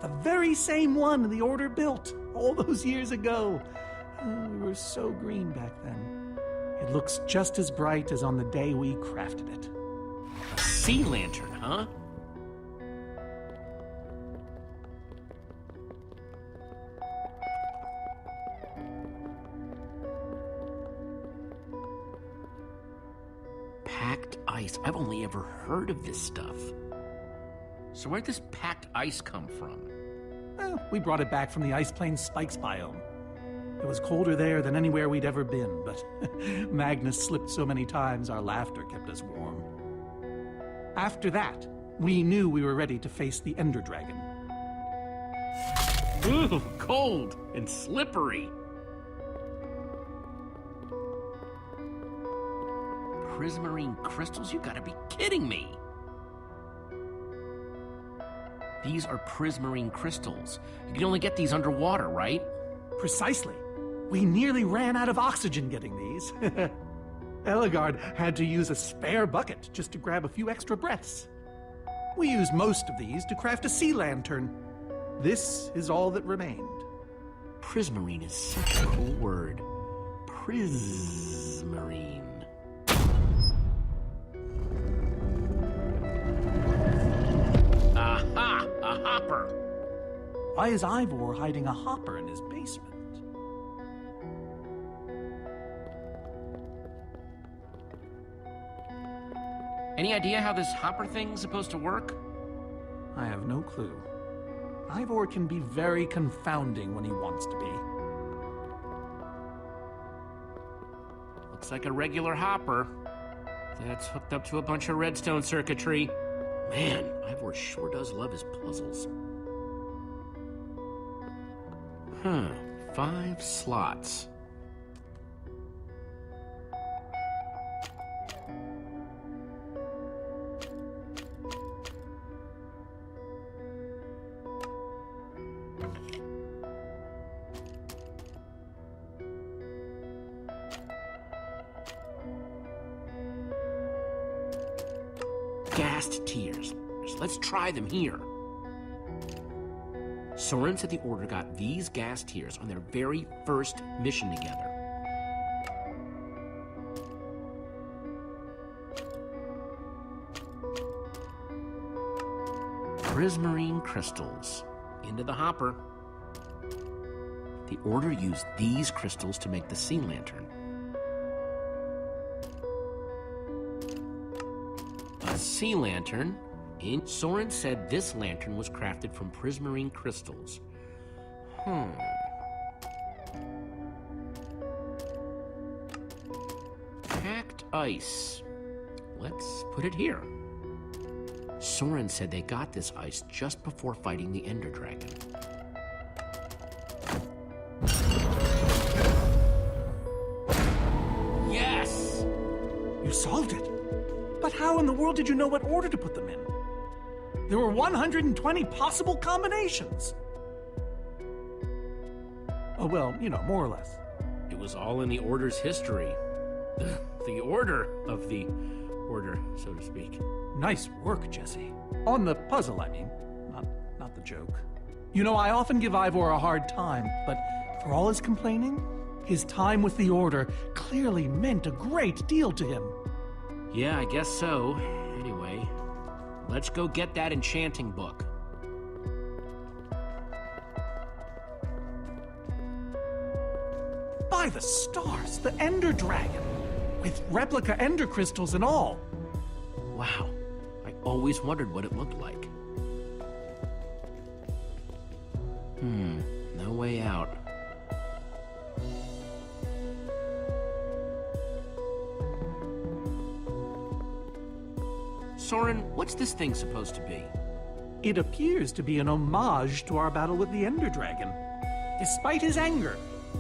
the very same one the Order built all those years ago. Oh, we were so green back then. It looks just as bright as on the day we crafted it. A sea lantern, huh? Packed ice. I've only ever heard of this stuff. So where'd this packed ice come from? Well, we brought it back from the Ice Plains Spikes biome. It was colder there than anywhere we'd ever been, but Magnus slipped so many times our laughter kept us warm. After that, we knew we were ready to face the Ender Dragon. Ooh, cold and slippery. Prismarine crystals? You gotta be kidding me. These are prismarine crystals. You can only get these underwater, right? Precisely. We nearly ran out of oxygen getting these. Eligard had to use a spare bucket just to grab a few extra breaths. We used most of these to craft a sea lantern. This is all that remained. Prismarine is such a cool word. Prismarine. Aha! A hopper! Why is Ivor hiding a hopper in his basement? Any idea how this hopper thing's supposed to work? I have no clue. Ivor can be very confounding when he wants to be. Looks like a regular hopper that's hooked up to a bunch of redstone circuitry. Man, Ivor sure does love his puzzles. 5 slots. Gassed tears. Let's try them here. Soren said the Order got these gas tears on their very first mission together. Prismarine crystals. Into the hopper. The Order used these crystals to make the sea lantern. A sea lantern. Soren said this lantern was crafted from prismarine crystals. Packed ice. Let's put it here. Soren said they got this ice just before fighting the Ender Dragon. Yes! You solved it. But how in the world did you know what order to put them in? There were 120 possible combinations. Oh, well, you know, more or less. It was all in the Order's history. The order of the Order, so to speak. Nice work, Jesse. On the puzzle, I mean. Not the joke. You know, I often give Ivor a hard time, but for all his complaining, his time with the Order clearly meant a great deal to him. Yeah, I guess so. Anyway, let's go get that enchanting book. By the stars, the Ender Dragon, with replica Ender crystals and all. Wow, I always wondered what it looked like. No way out. Soren, what's this thing supposed to be? It appears to be an homage to our battle with the Ender Dragon. Despite his anger,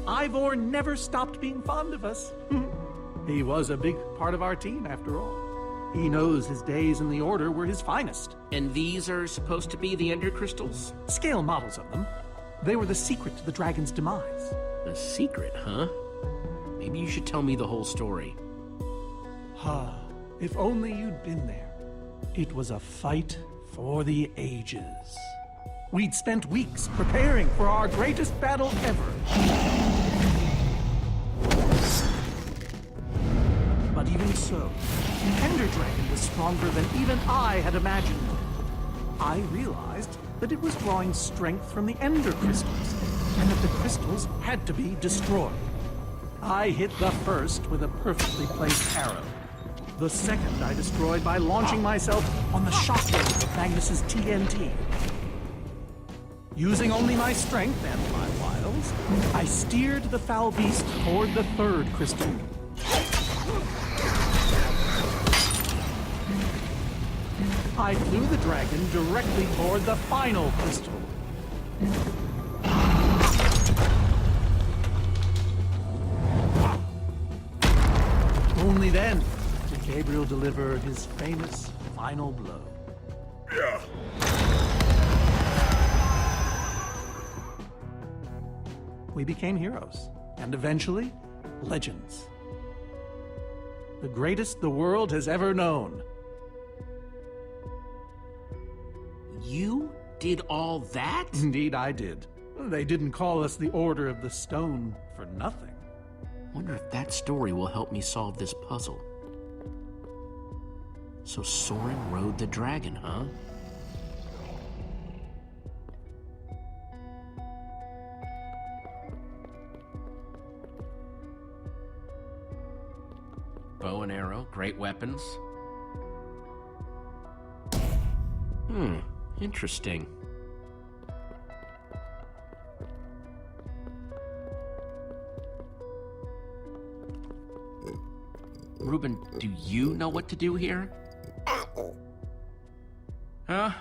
Ivor never stopped being fond of us. He was a big part of our team, after all. He knows his days in the Order were his finest. And these are supposed to be the Ender Crystals? Scale models of them. They were the secret to the dragon's demise. The secret, huh? Maybe you should tell me the whole story. If only you'd been there. It was a fight for the ages. We'd spent weeks preparing for our greatest battle ever. But even so, the Ender Dragon was stronger than even I had imagined. I realized that it was drawing strength from the Ender Crystals, and that the crystals had to be destroyed. I hit the first with a perfectly placed arrow. The second I destroyed by launching myself on the shockwave of Magnus's TNT. Using only my strength and my wiles, I steered the foul beast toward the third crystal. I flew the dragon directly toward the final crystal. Only then did Gabriel deliver his famous final blow. Yeah. We became heroes, and eventually, legends. The greatest the world has ever known. You did all that? Indeed, I did. They didn't call us the Order of the Stone for nothing. Wonder if that story will help me solve this puzzle. So Soren rode the dragon, huh? Bow and arrow, great weapons. Interesting. Reuben, do you know what to do here?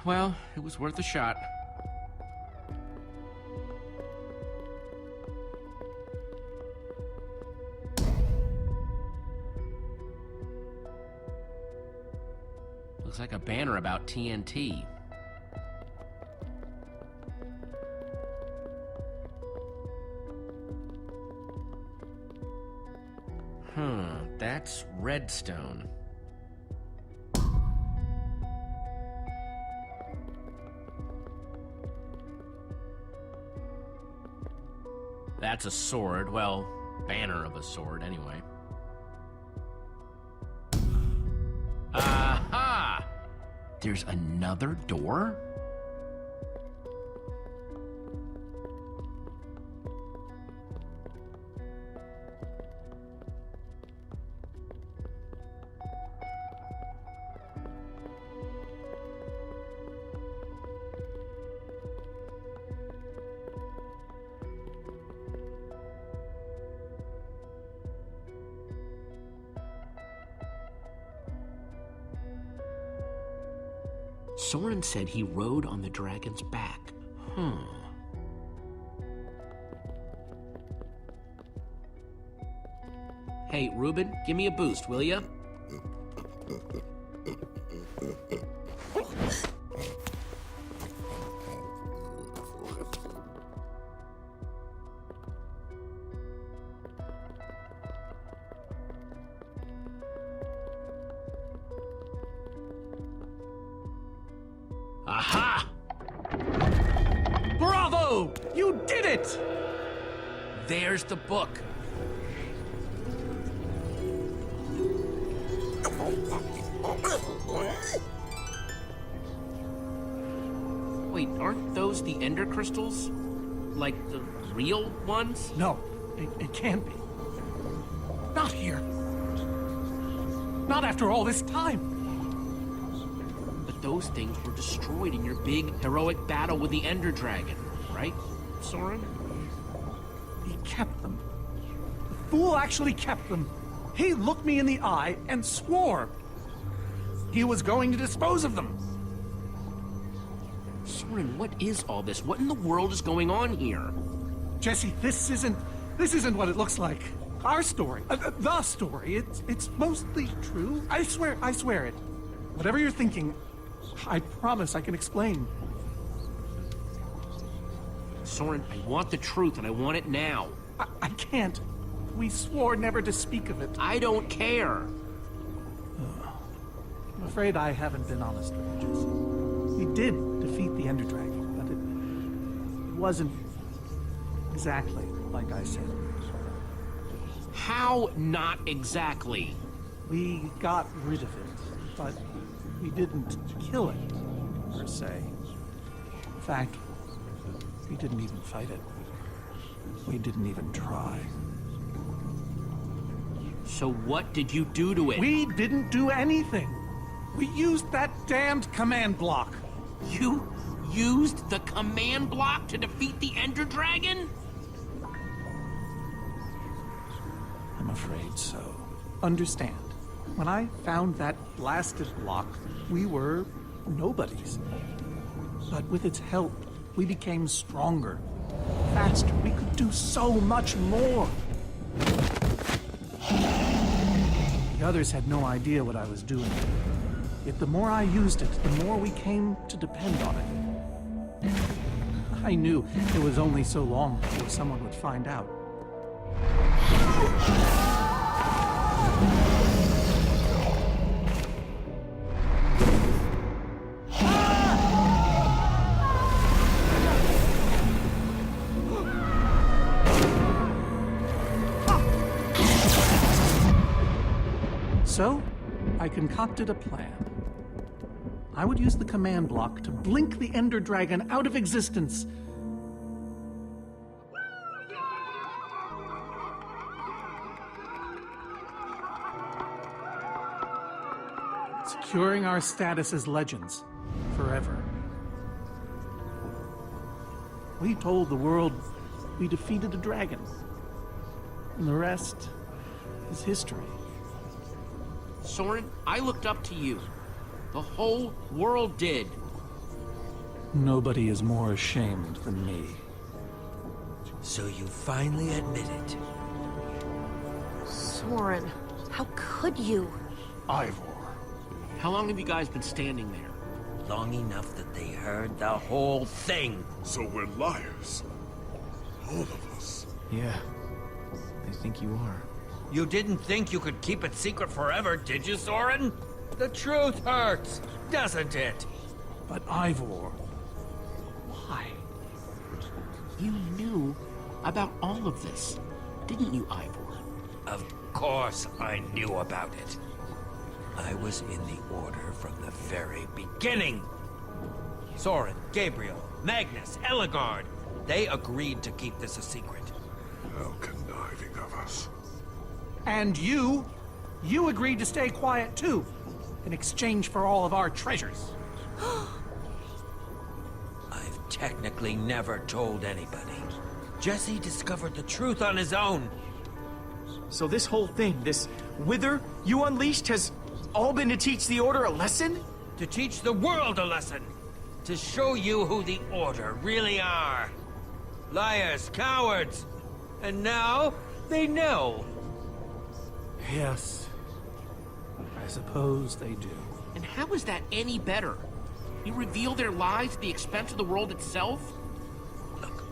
Well, it was worth a shot. Looks like a banner about TNT. That's redstone. That's a sword. Well, banner of a sword, anyway. Aha! There's another door? Soren said he rode on the dragon's back. Hey, Reuben, give me a boost, will ya? Aha! Bravo! You did it! There's the book. Wait, aren't those the Ender Crystals? Like the real ones? No, it can't be. Not here. Not after all this time. But those things were destroyed in your big, heroic battle with the Ender Dragon, right, Soren? He kept them. The fool actually kept them. He looked me in the eye and swore he was going to dispose of them. Soren, what is all this? What in the world is going on here? Jesse, this isn't what it looks like. our story, the story, it's mostly true. I swear it. Whatever you're thinking, I promise I can explain. Soren, I want the truth, and I want it now. I can't. We swore never to speak of it. I don't care. I'm afraid I haven't been honest with you, Jesse. We did defeat the Ender Dragon, but it wasn't exactly like I said. How not exactly? We got rid of it, but we didn't kill it, per se. In fact, we didn't even fight it. We didn't even try. So what did you do to it? We didn't do anything. We used that damned command block. You used the command block to defeat the Ender Dragon? I'm afraid so. Understand, when I found that blasted block, we were nobodies. But with its help, we became stronger, faster. We could do so much more. The others had no idea what I was doing. Yet the more I used it, the more we came to depend on it. I knew it was only so long before someone would find out. So, I concocted a plan. I would use the command block to blink the Ender Dragon out of existence. Securing our status as legends forever. We told the world we defeated a dragon. And the rest is history. Soren, I looked up to you. The whole world did. Nobody is more ashamed than me. So you finally admit it. Soren, how could you? Ivor. How long have you guys been standing there? Long enough that they heard the whole thing. So we're liars. All of us. Yeah, I think you are. You didn't think you could keep it secret forever, did you, Soren? The truth hurts, doesn't it? But Ivor, why? You knew about all of this, didn't you, Ivor? Of course I knew about it. I was in the Order from the very beginning. Soren, Gabriel, Magnus, Ellegaard, they agreed to keep this a secret. How conniving of us. And you agreed to stay quiet too, in exchange for all of our treasures. I've technically never told anybody. Jesse discovered the truth on his own. So this whole thing, this wither you unleashed, has all been to teach the Order a lesson? To teach the world a lesson. To show you who the Order really are. Liars, cowards. And now, they know. Yes, I suppose they do. And how is that any better? You reveal their lies at the expense of the world itself? Look,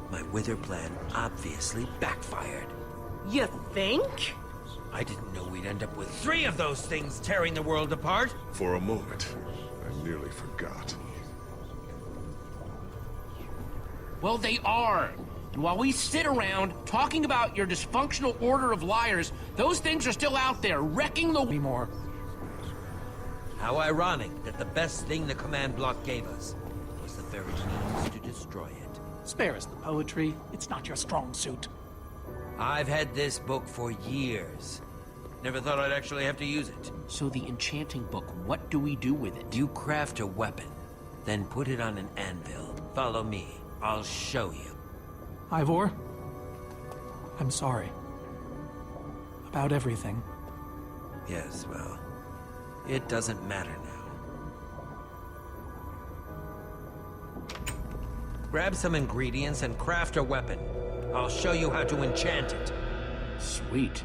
my wither plan obviously backfired. You think? I didn't know we'd end up with 3 of those things tearing the world apart. For a moment, I nearly forgot. Well, they are. And while we sit around talking about your dysfunctional order of liars, those things are still out there, wrecking the... Anymore. How ironic that the best thing the command block gave us was the very means to destroy it. Spare us the poetry. It's not your strong suit. I've had this book for years. Never thought I'd actually have to use it. So the enchanting book, what do we do with it? You craft a weapon, then put it on an anvil. Follow me. I'll show you. Ivor, I'm sorry. About everything. Yes, well, it doesn't matter now. Grab some ingredients and craft a weapon. I'll show you how to enchant it. Sweet.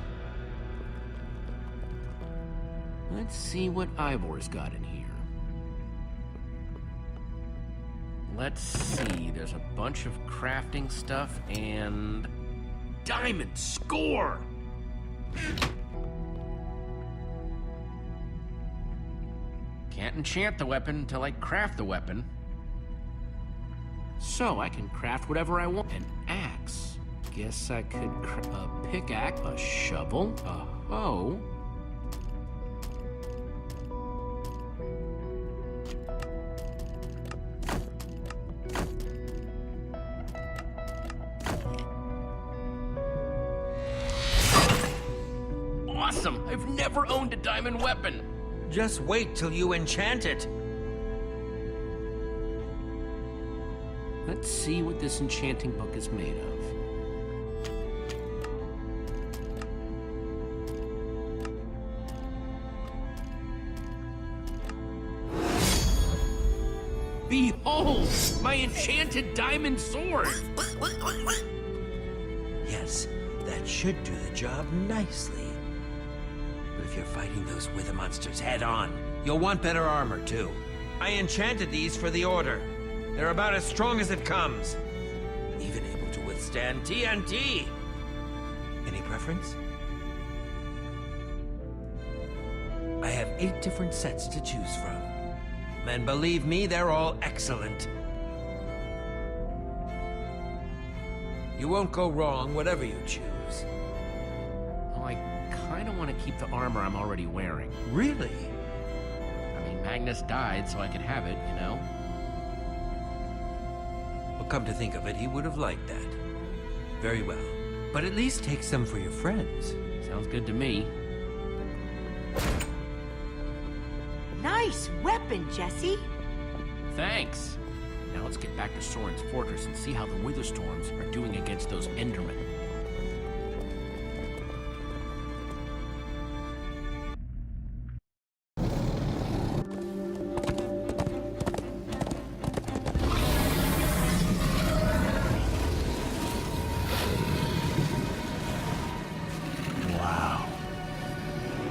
Let's see what Ivor's got in here. Let's see, there's a bunch of crafting stuff and... Diamond score! Can't enchant the weapon until I craft the weapon. So I can craft whatever I want. An axe. Guess I could a pickaxe, a shovel, a hoe. Awesome! I've never owned a diamond weapon. Just wait till you enchant it. Let's see what this enchanting book is made of. Behold, my enchanted diamond sword! Yes, that should do the job nicely. But if you're fighting those wither monsters head on, you'll want better armor too. I enchanted these for the Order. They're about as strong as it comes. Even able to withstand TNT. Any preference? I have 8 different sets to choose from. And believe me, they're all excellent. You won't go wrong, whatever you choose. Well, I kind of want to keep the armor I'm already wearing. Really? I mean, Magnus died so I could have it, you know? Well, come to think of it, he would have liked that. Very well. But at least take some for your friends. Sounds good to me. Nice weapon, Jesse. Thanks. Now let's get back to Soren's fortress and see how the Witherstorms are doing against those Endermen. Wow.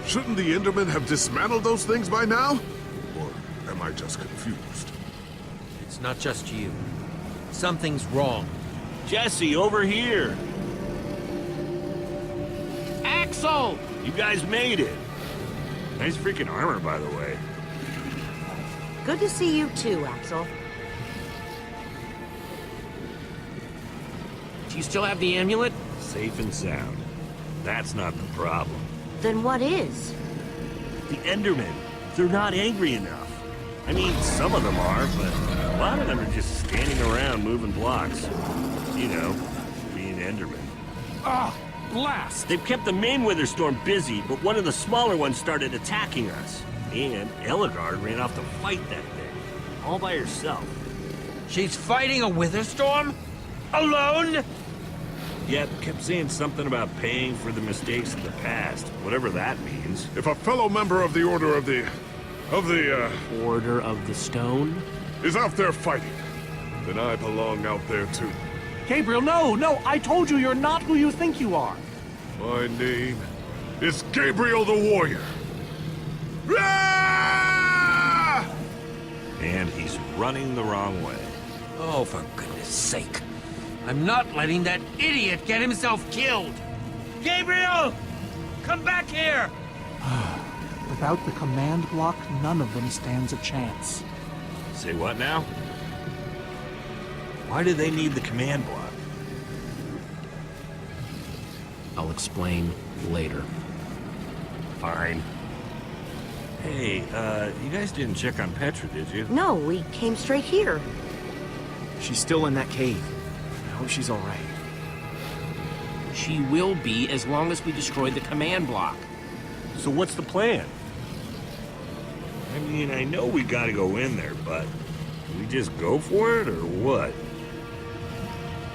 Shouldn't the Endermen have dismantled those things by now? Or am I just confused? It's not just you. Something's wrong. Jesse, over here! Axel! You guys made it! Nice freaking armor, by the way. Good to see you too, Axel. Do you still have the amulet? Safe and sound. That's not the problem. Then what is? The Endermen, they're not angry enough. I mean, some of them are, but a lot of them are just standing around moving blocks. You know, being Endermen. Ah, blast! They've kept the main Witherstorm busy, but one of the smaller ones started attacking us. And Ellegard ran off to fight that thing, all by herself. She's fighting a Witherstorm? Alone? Yep, kept saying something about paying for the mistakes of the past, whatever that means. If a fellow member of the Order of the Order of the Stone? is out there fighting, then I belong out there too. Gabriel, no, I told you you're not who you think you are. My name is Gabriel the Warrior. Ah! And he's running the wrong way. Oh, for goodness sake. I'm not letting that idiot get himself killed! Gabriel! Come back here! Without the command block, none of them stands a chance. Say what now? Why do they need the command block? I'll explain later. Fine. Hey, you guys didn't check on Petra, did you? No, we came straight here. She's still in that cave. I hope she's all right. She will be as long as we destroy the command block. So what's the plan? I mean, I know we gotta go in there, but do we just go for it, or what?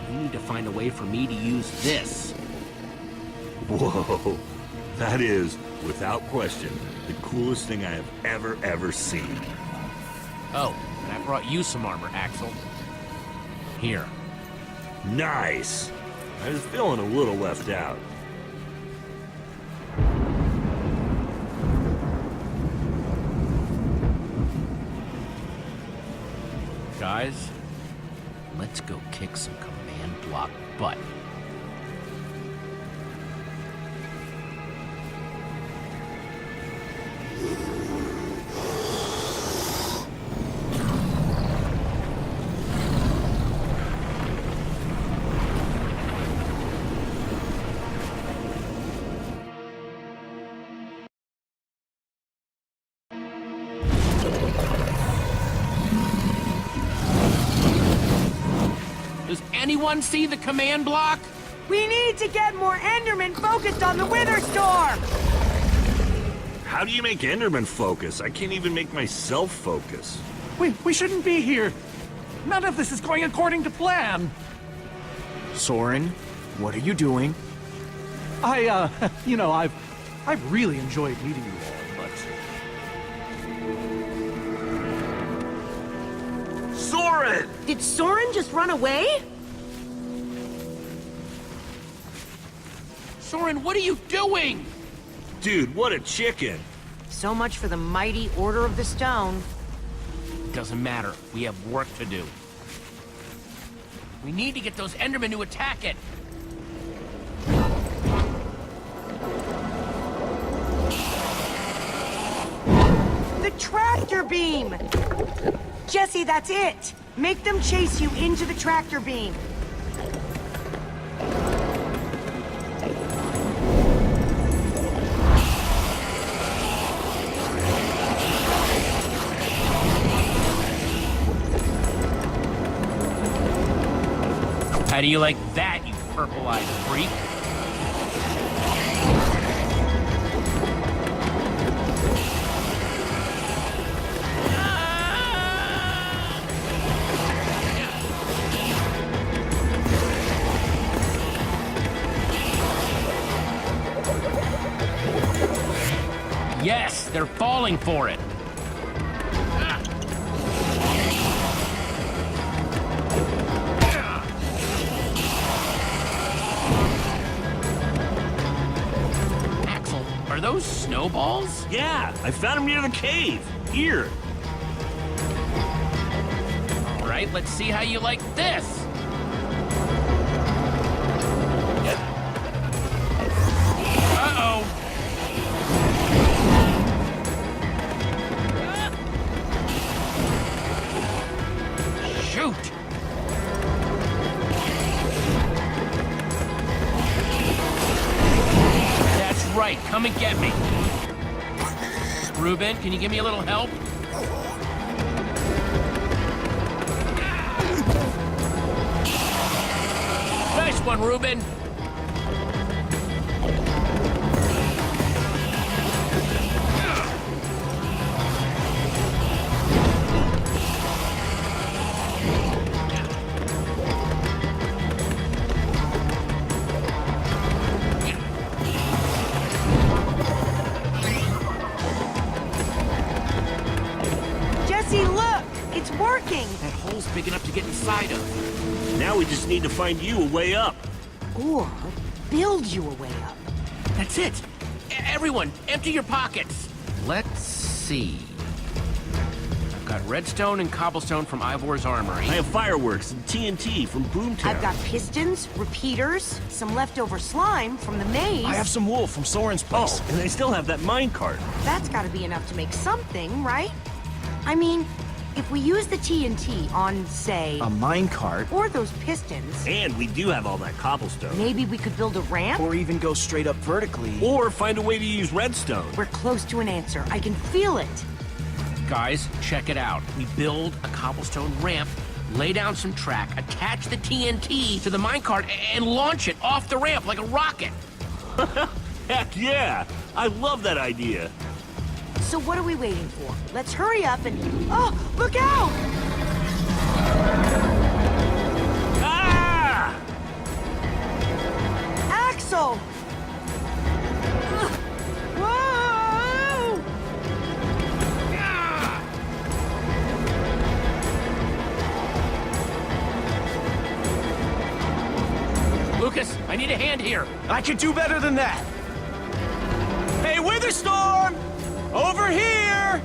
We need to find a way for me to use this. Whoa, that is, without question, the coolest thing I have ever seen. Oh, and I brought you some armor, Axel. Here. Nice! I was feeling a little left out. Guys, let's go kick some command block butt. Does anyone see the command block? We need to get more Endermen focused on the Wither Storm! How do you make Enderman focus? I can't even make myself focus. We shouldn't be here. None of this is going according to plan. Soren, what are you doing? You know, I've really enjoyed meeting you all, but... Soren! Did Soren just run away? Soren, what are you doing? Dude, what a chicken! So much for the mighty Order of the Stone. Doesn't matter. We have work to do. We need to get those Endermen to attack it. The tractor beam! Jesse, that's it! Make them chase you into the tractor beam. How do you like that, you purple-eyed freak? Yes, they're falling for it. Axel, are those snowballs? Yeah, I found him near the cave. Here. All right, let's see how you like this. Uh-oh. Shoot! That's right, come and get me. Reuben, can you give me a little help? Nice one, Reuben. Jesse, look! It's working! That hole's big enough to get inside of. Now we just need to find you a way up. Or build you a way up. That's it. Everyone, empty your pockets. Let's see. I've got redstone and cobblestone from Ivor's armory. I have fireworks and TNT from Boomtown. I've got pistons, repeaters, some leftover slime from the maze. I have some wool from Soren's place. Oh, and I still have that minecart. That's gotta be enough to make something, right? I mean, if we use the TNT on, say... A minecart? Or those pistons... And we do have all that cobblestone. Maybe we could build a ramp? Or even go straight up vertically. Or find a way to use redstone. We're close to an answer. I can feel it. Guys, check it out. We build a cobblestone ramp, lay down some track, attach the TNT to the minecart, and launch it off the ramp like a rocket. Heck yeah! I love that idea. So what are we waiting for? Let's hurry up and... Oh, look out! Ah! Axel! Whoa! Lucas, I need a hand here. I could do better than that. Hey, Witherstorm! Over here!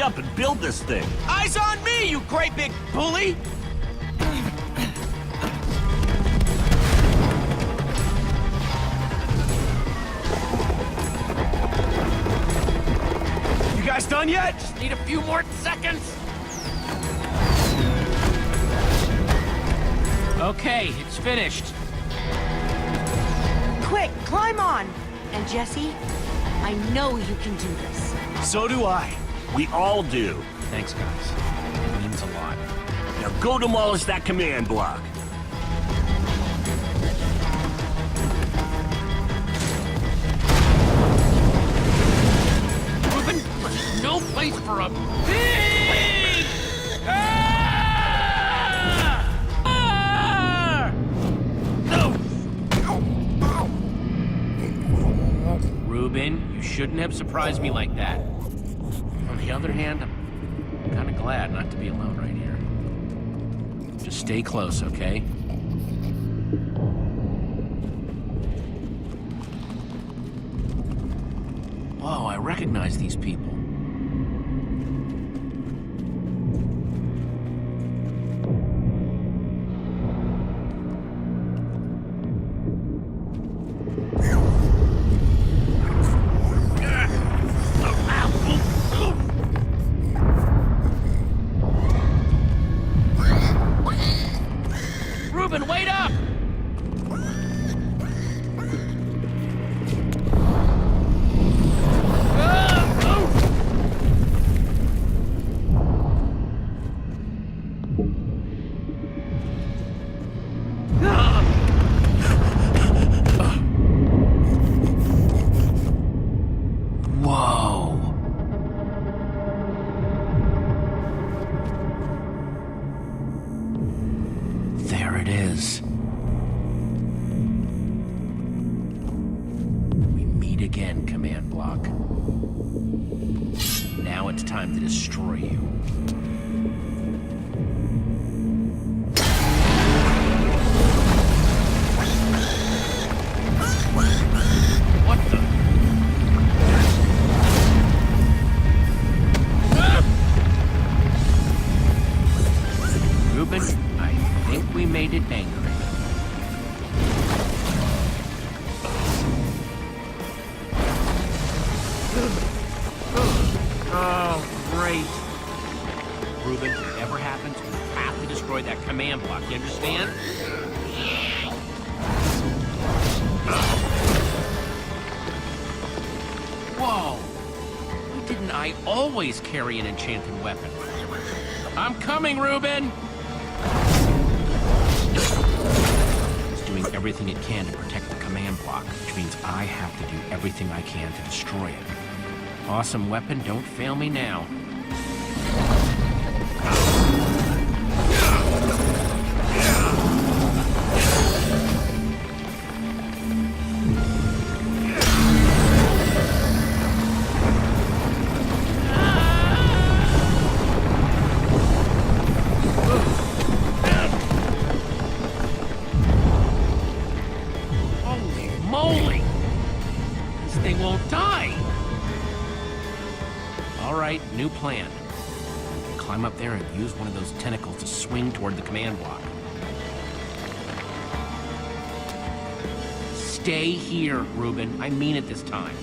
up and build this thing. Eyes on me, you great big bully! You guys done yet? Just need a few more seconds. Okay, it's finished. Quick, climb on! And Jesse, I know you can do this. So do I. We all do. Thanks, guys. It means a lot. Now go demolish that command block. Ruben, there's no place for a pig! Ruben, you shouldn't have surprised me like that. On the other hand, I'm kind of glad not to be alone right here. Just stay close, okay? Whoa, I recognize these people. Ruben, wait up! Whoa. There it is. We meet again, command block. Now it's time to destroy you. What the? Ruben, I think we made it angry. Oh, great. Ruben, whatever happens, we have to destroy that command block, you understand? Whoa! Why didn't I always carry an enchanted weapon? I'm coming, Ruben! It's doing everything it can to protect the command block, which means I have to do everything I can to destroy it. Awesome weapon, don't fail me now. Holy moly! This thing won't die! All right, new plan. Climb up there and use one of those tentacles to swing toward the command block. Stay here, Ruben. I mean it this time.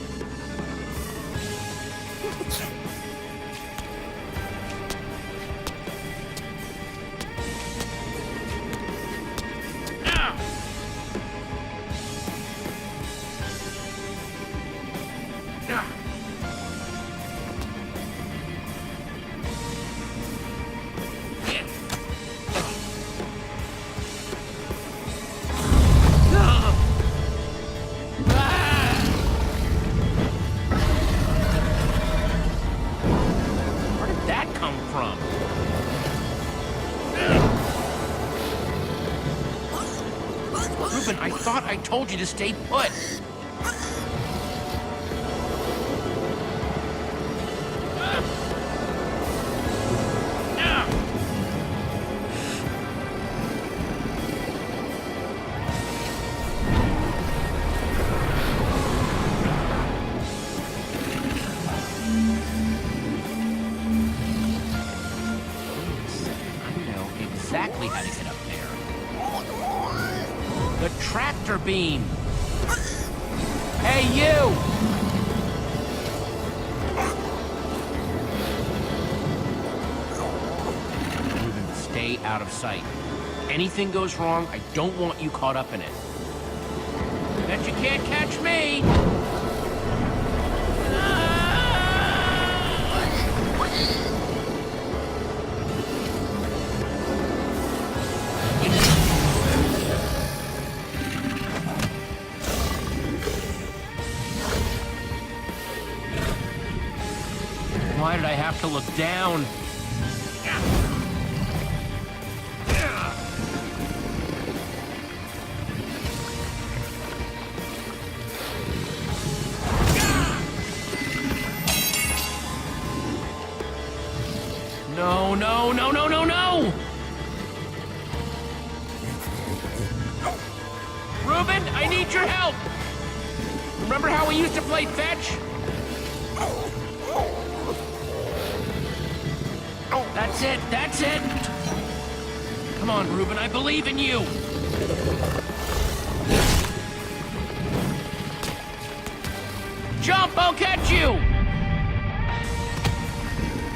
Where did that come from? Ruben, I thought I told you to stay put. The tractor beam! Hey, you! Ruben, stay out of sight. If anything goes wrong, I don't want you caught up in it. Bet you can't catch me! Why did I have to look down? No, no, no, no, no, no! Ruben, I need your help! Remember how we used to play fetch? That's it, that's it! Come on, Ruben, I believe in you! Jump, I'll catch you!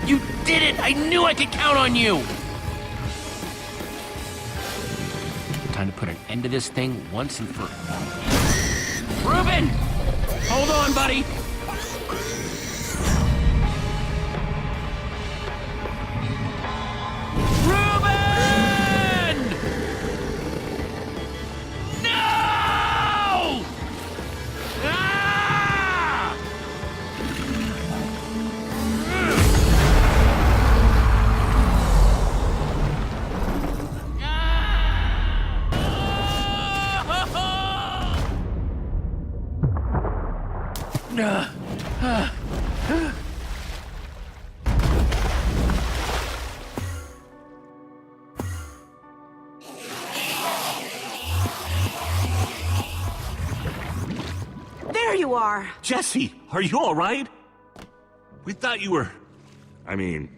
You did it! I knew I could count on you! Time to put an end to this thing once and for all. Ruben! Hold on, buddy! Ruben! No! Ah! There you are! Jesse, are you all right? We thought you were... I mean,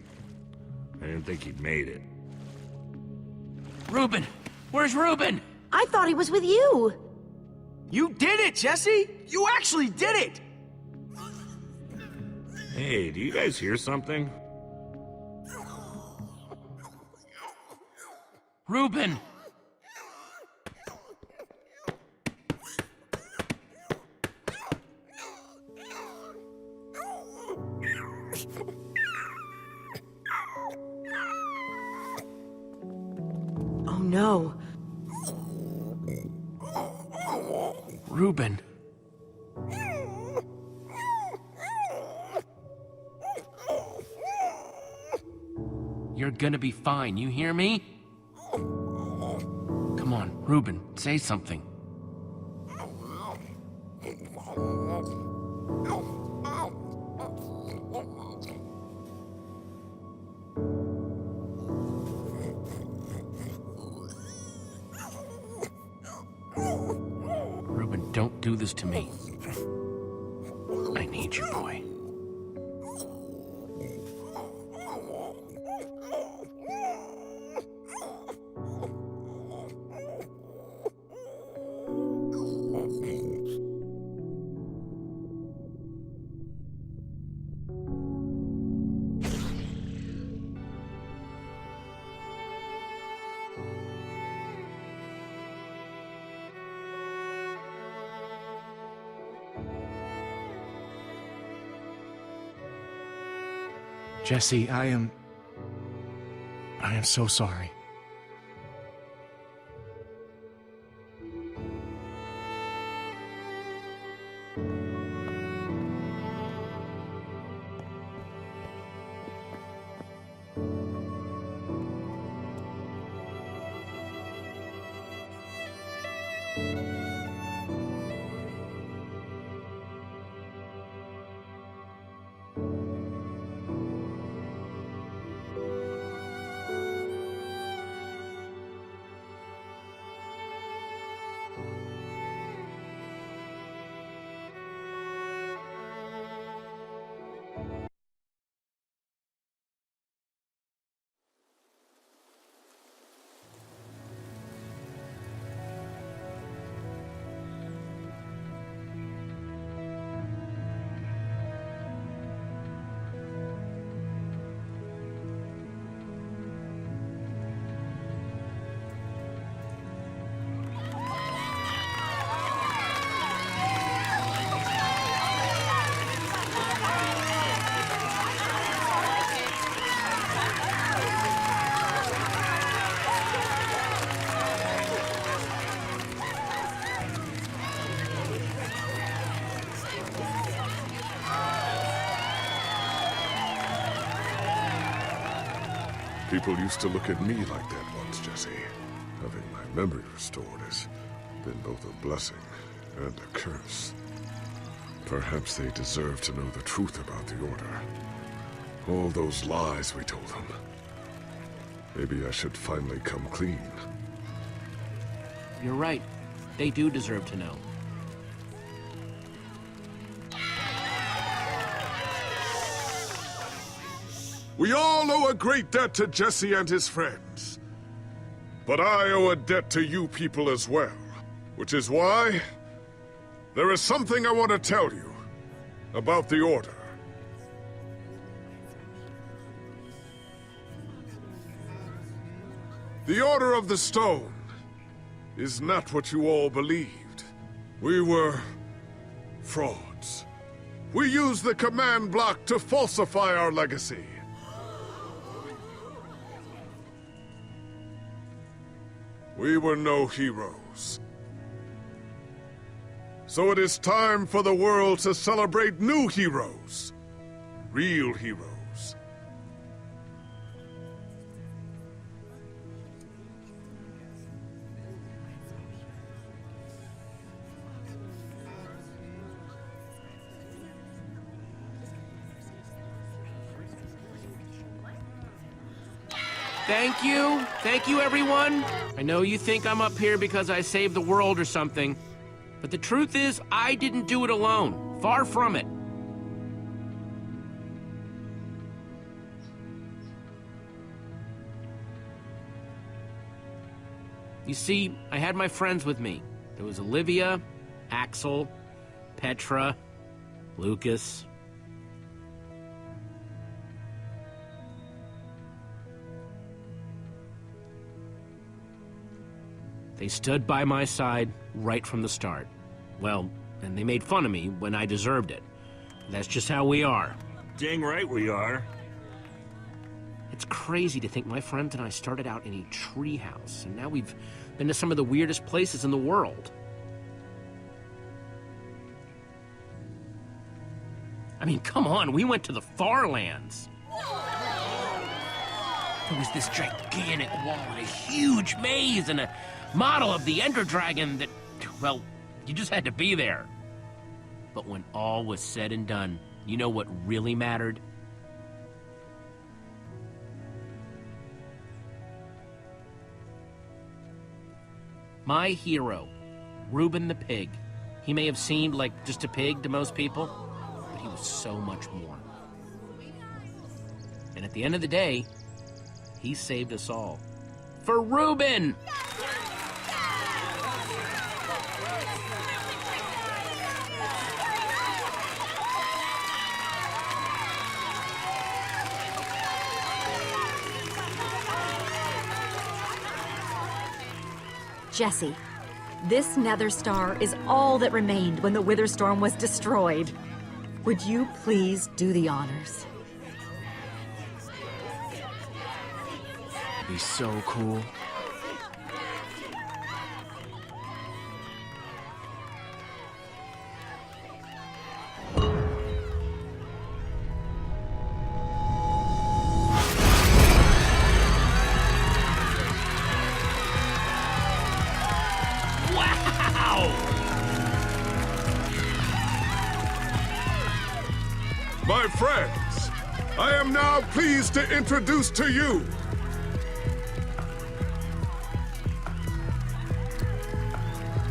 I didn't think you'd made it. Ruben! Where's Ruben? I thought he was with you! You did it, Jesse! You actually did it! Hey, do you guys hear something? Ruben! Oh no. Ruben. You're gonna be fine, you hear me? Come on, Ruben, say something. Ruben, don't do this to me. I need you, boy. Jesse, I am so sorry. People used to look at me like that once, Jesse. Having my memory restored has been both a blessing and a curse. Perhaps they deserve to know the truth about the Order. All those lies we told them. Maybe I should finally come clean. You're right. They do deserve to know. We all owe a great debt to Jesse and his friends. But I owe a debt to you people as well. Which is why there is something I want to tell you about the Order. The Order of the Stone is not what you all believed. We were frauds. We used the command block to falsify our legacy. We were no heroes. So it is time for the world to celebrate new heroes. Real heroes. Thank you. Thank you, everyone. I know you think I'm up here because I saved the world or something, but the truth is, I didn't do it alone. Far from it. You see, I had my friends with me. There was Olivia, Axel, Petra, Lucas. They stood by my side right from the start. Well, and they made fun of me when I deserved it. That's just how we are. Dang right we are. It's crazy to think my friends and I started out in a treehouse, and now we've been to some of the weirdest places in the world. I mean, come on, we went to the far lands. There was this gigantic wall and a huge maze and a model of the Ender Dragon that, well, you just had to be there. But when all was said and done, you know what really mattered? My hero, Reuben the Pig. He may have seemed like just a pig to most people, but he was so much more. And at the end of the day, he saved us all. For Reuben! Jesse, this Nether Star is all that remained when the Witherstorm was destroyed. Would you please do the honors? It'd be so cool. My friends, I am now pleased to introduce to you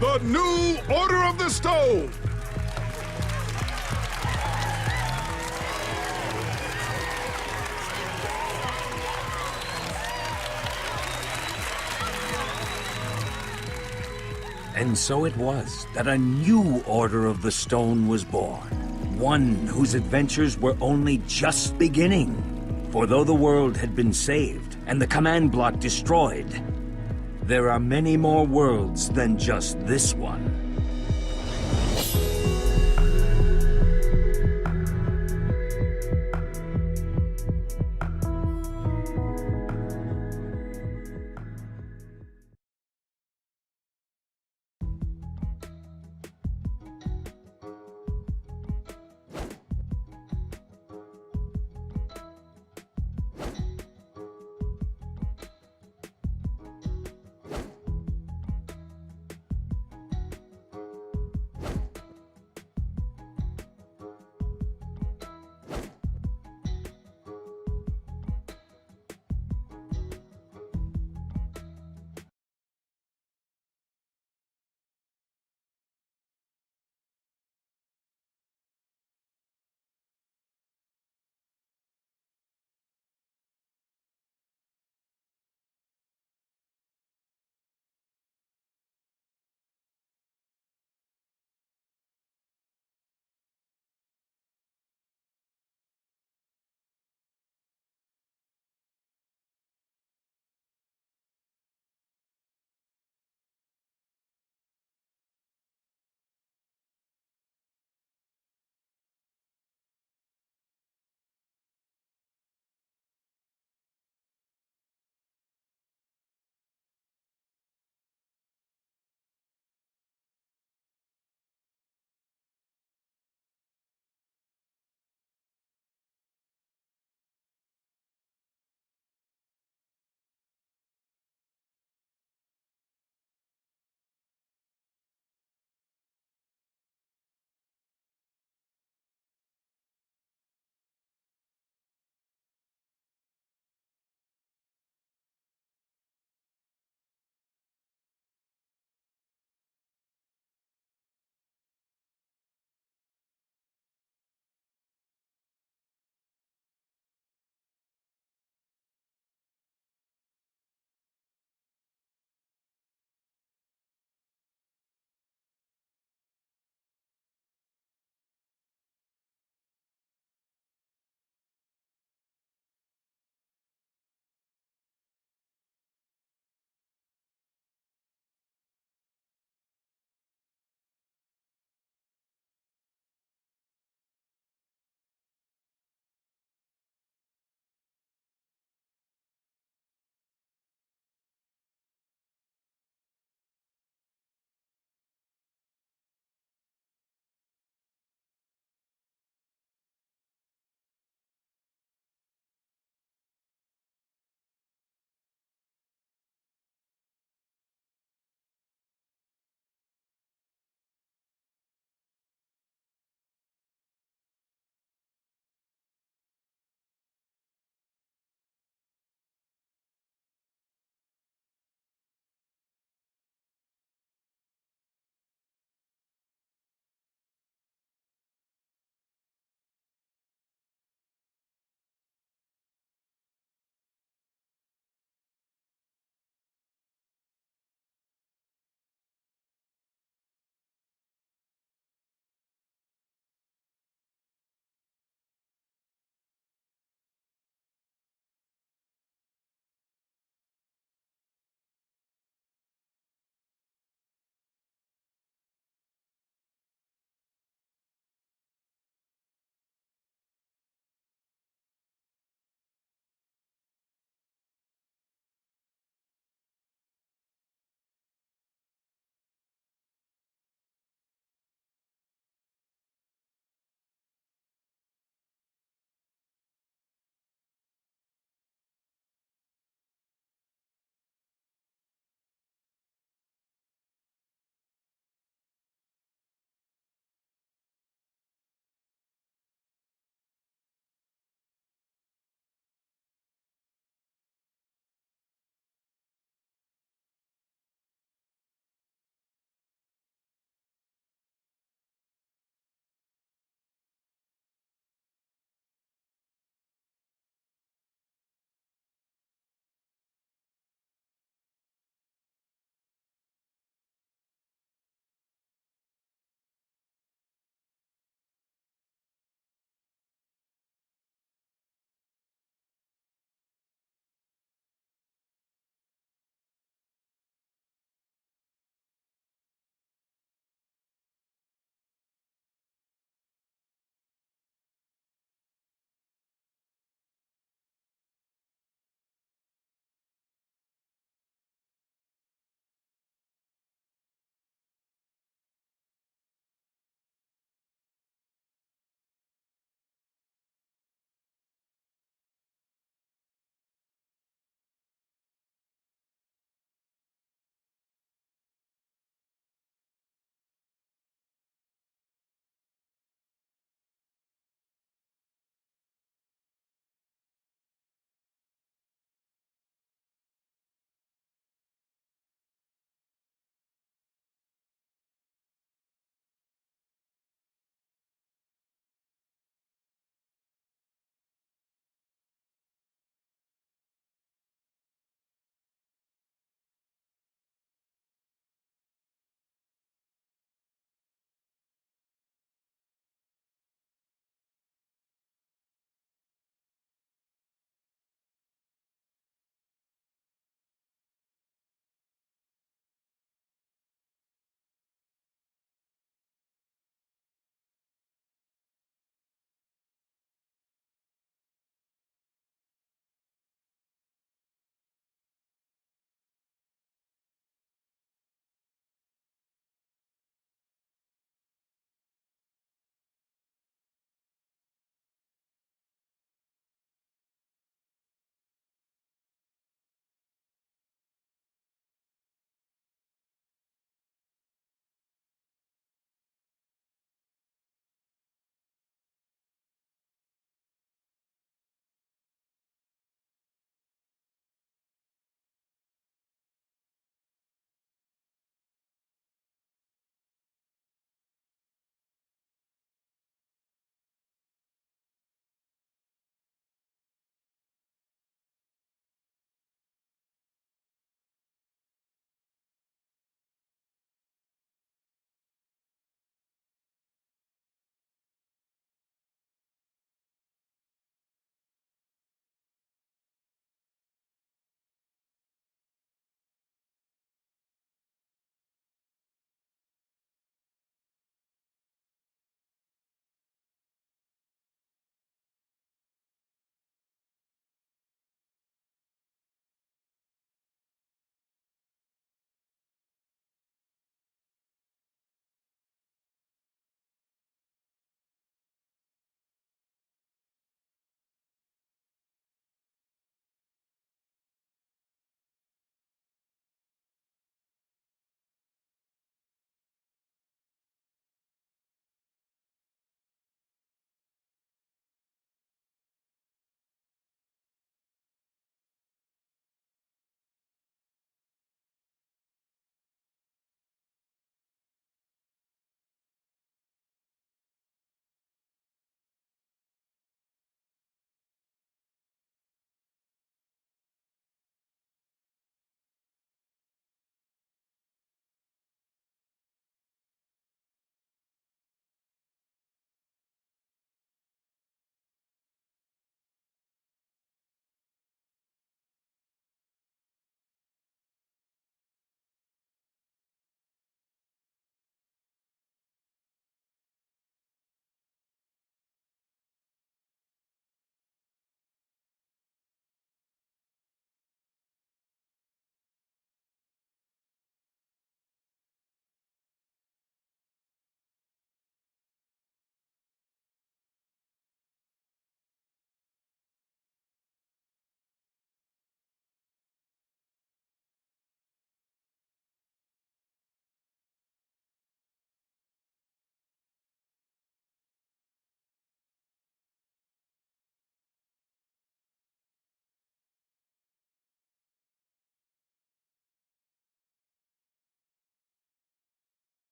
the new Order of the Stone! And so it was that a new Order of the Stone was born. One whose adventures were only just beginning. For though the world had been saved and the command block destroyed, there are many more worlds than just this one.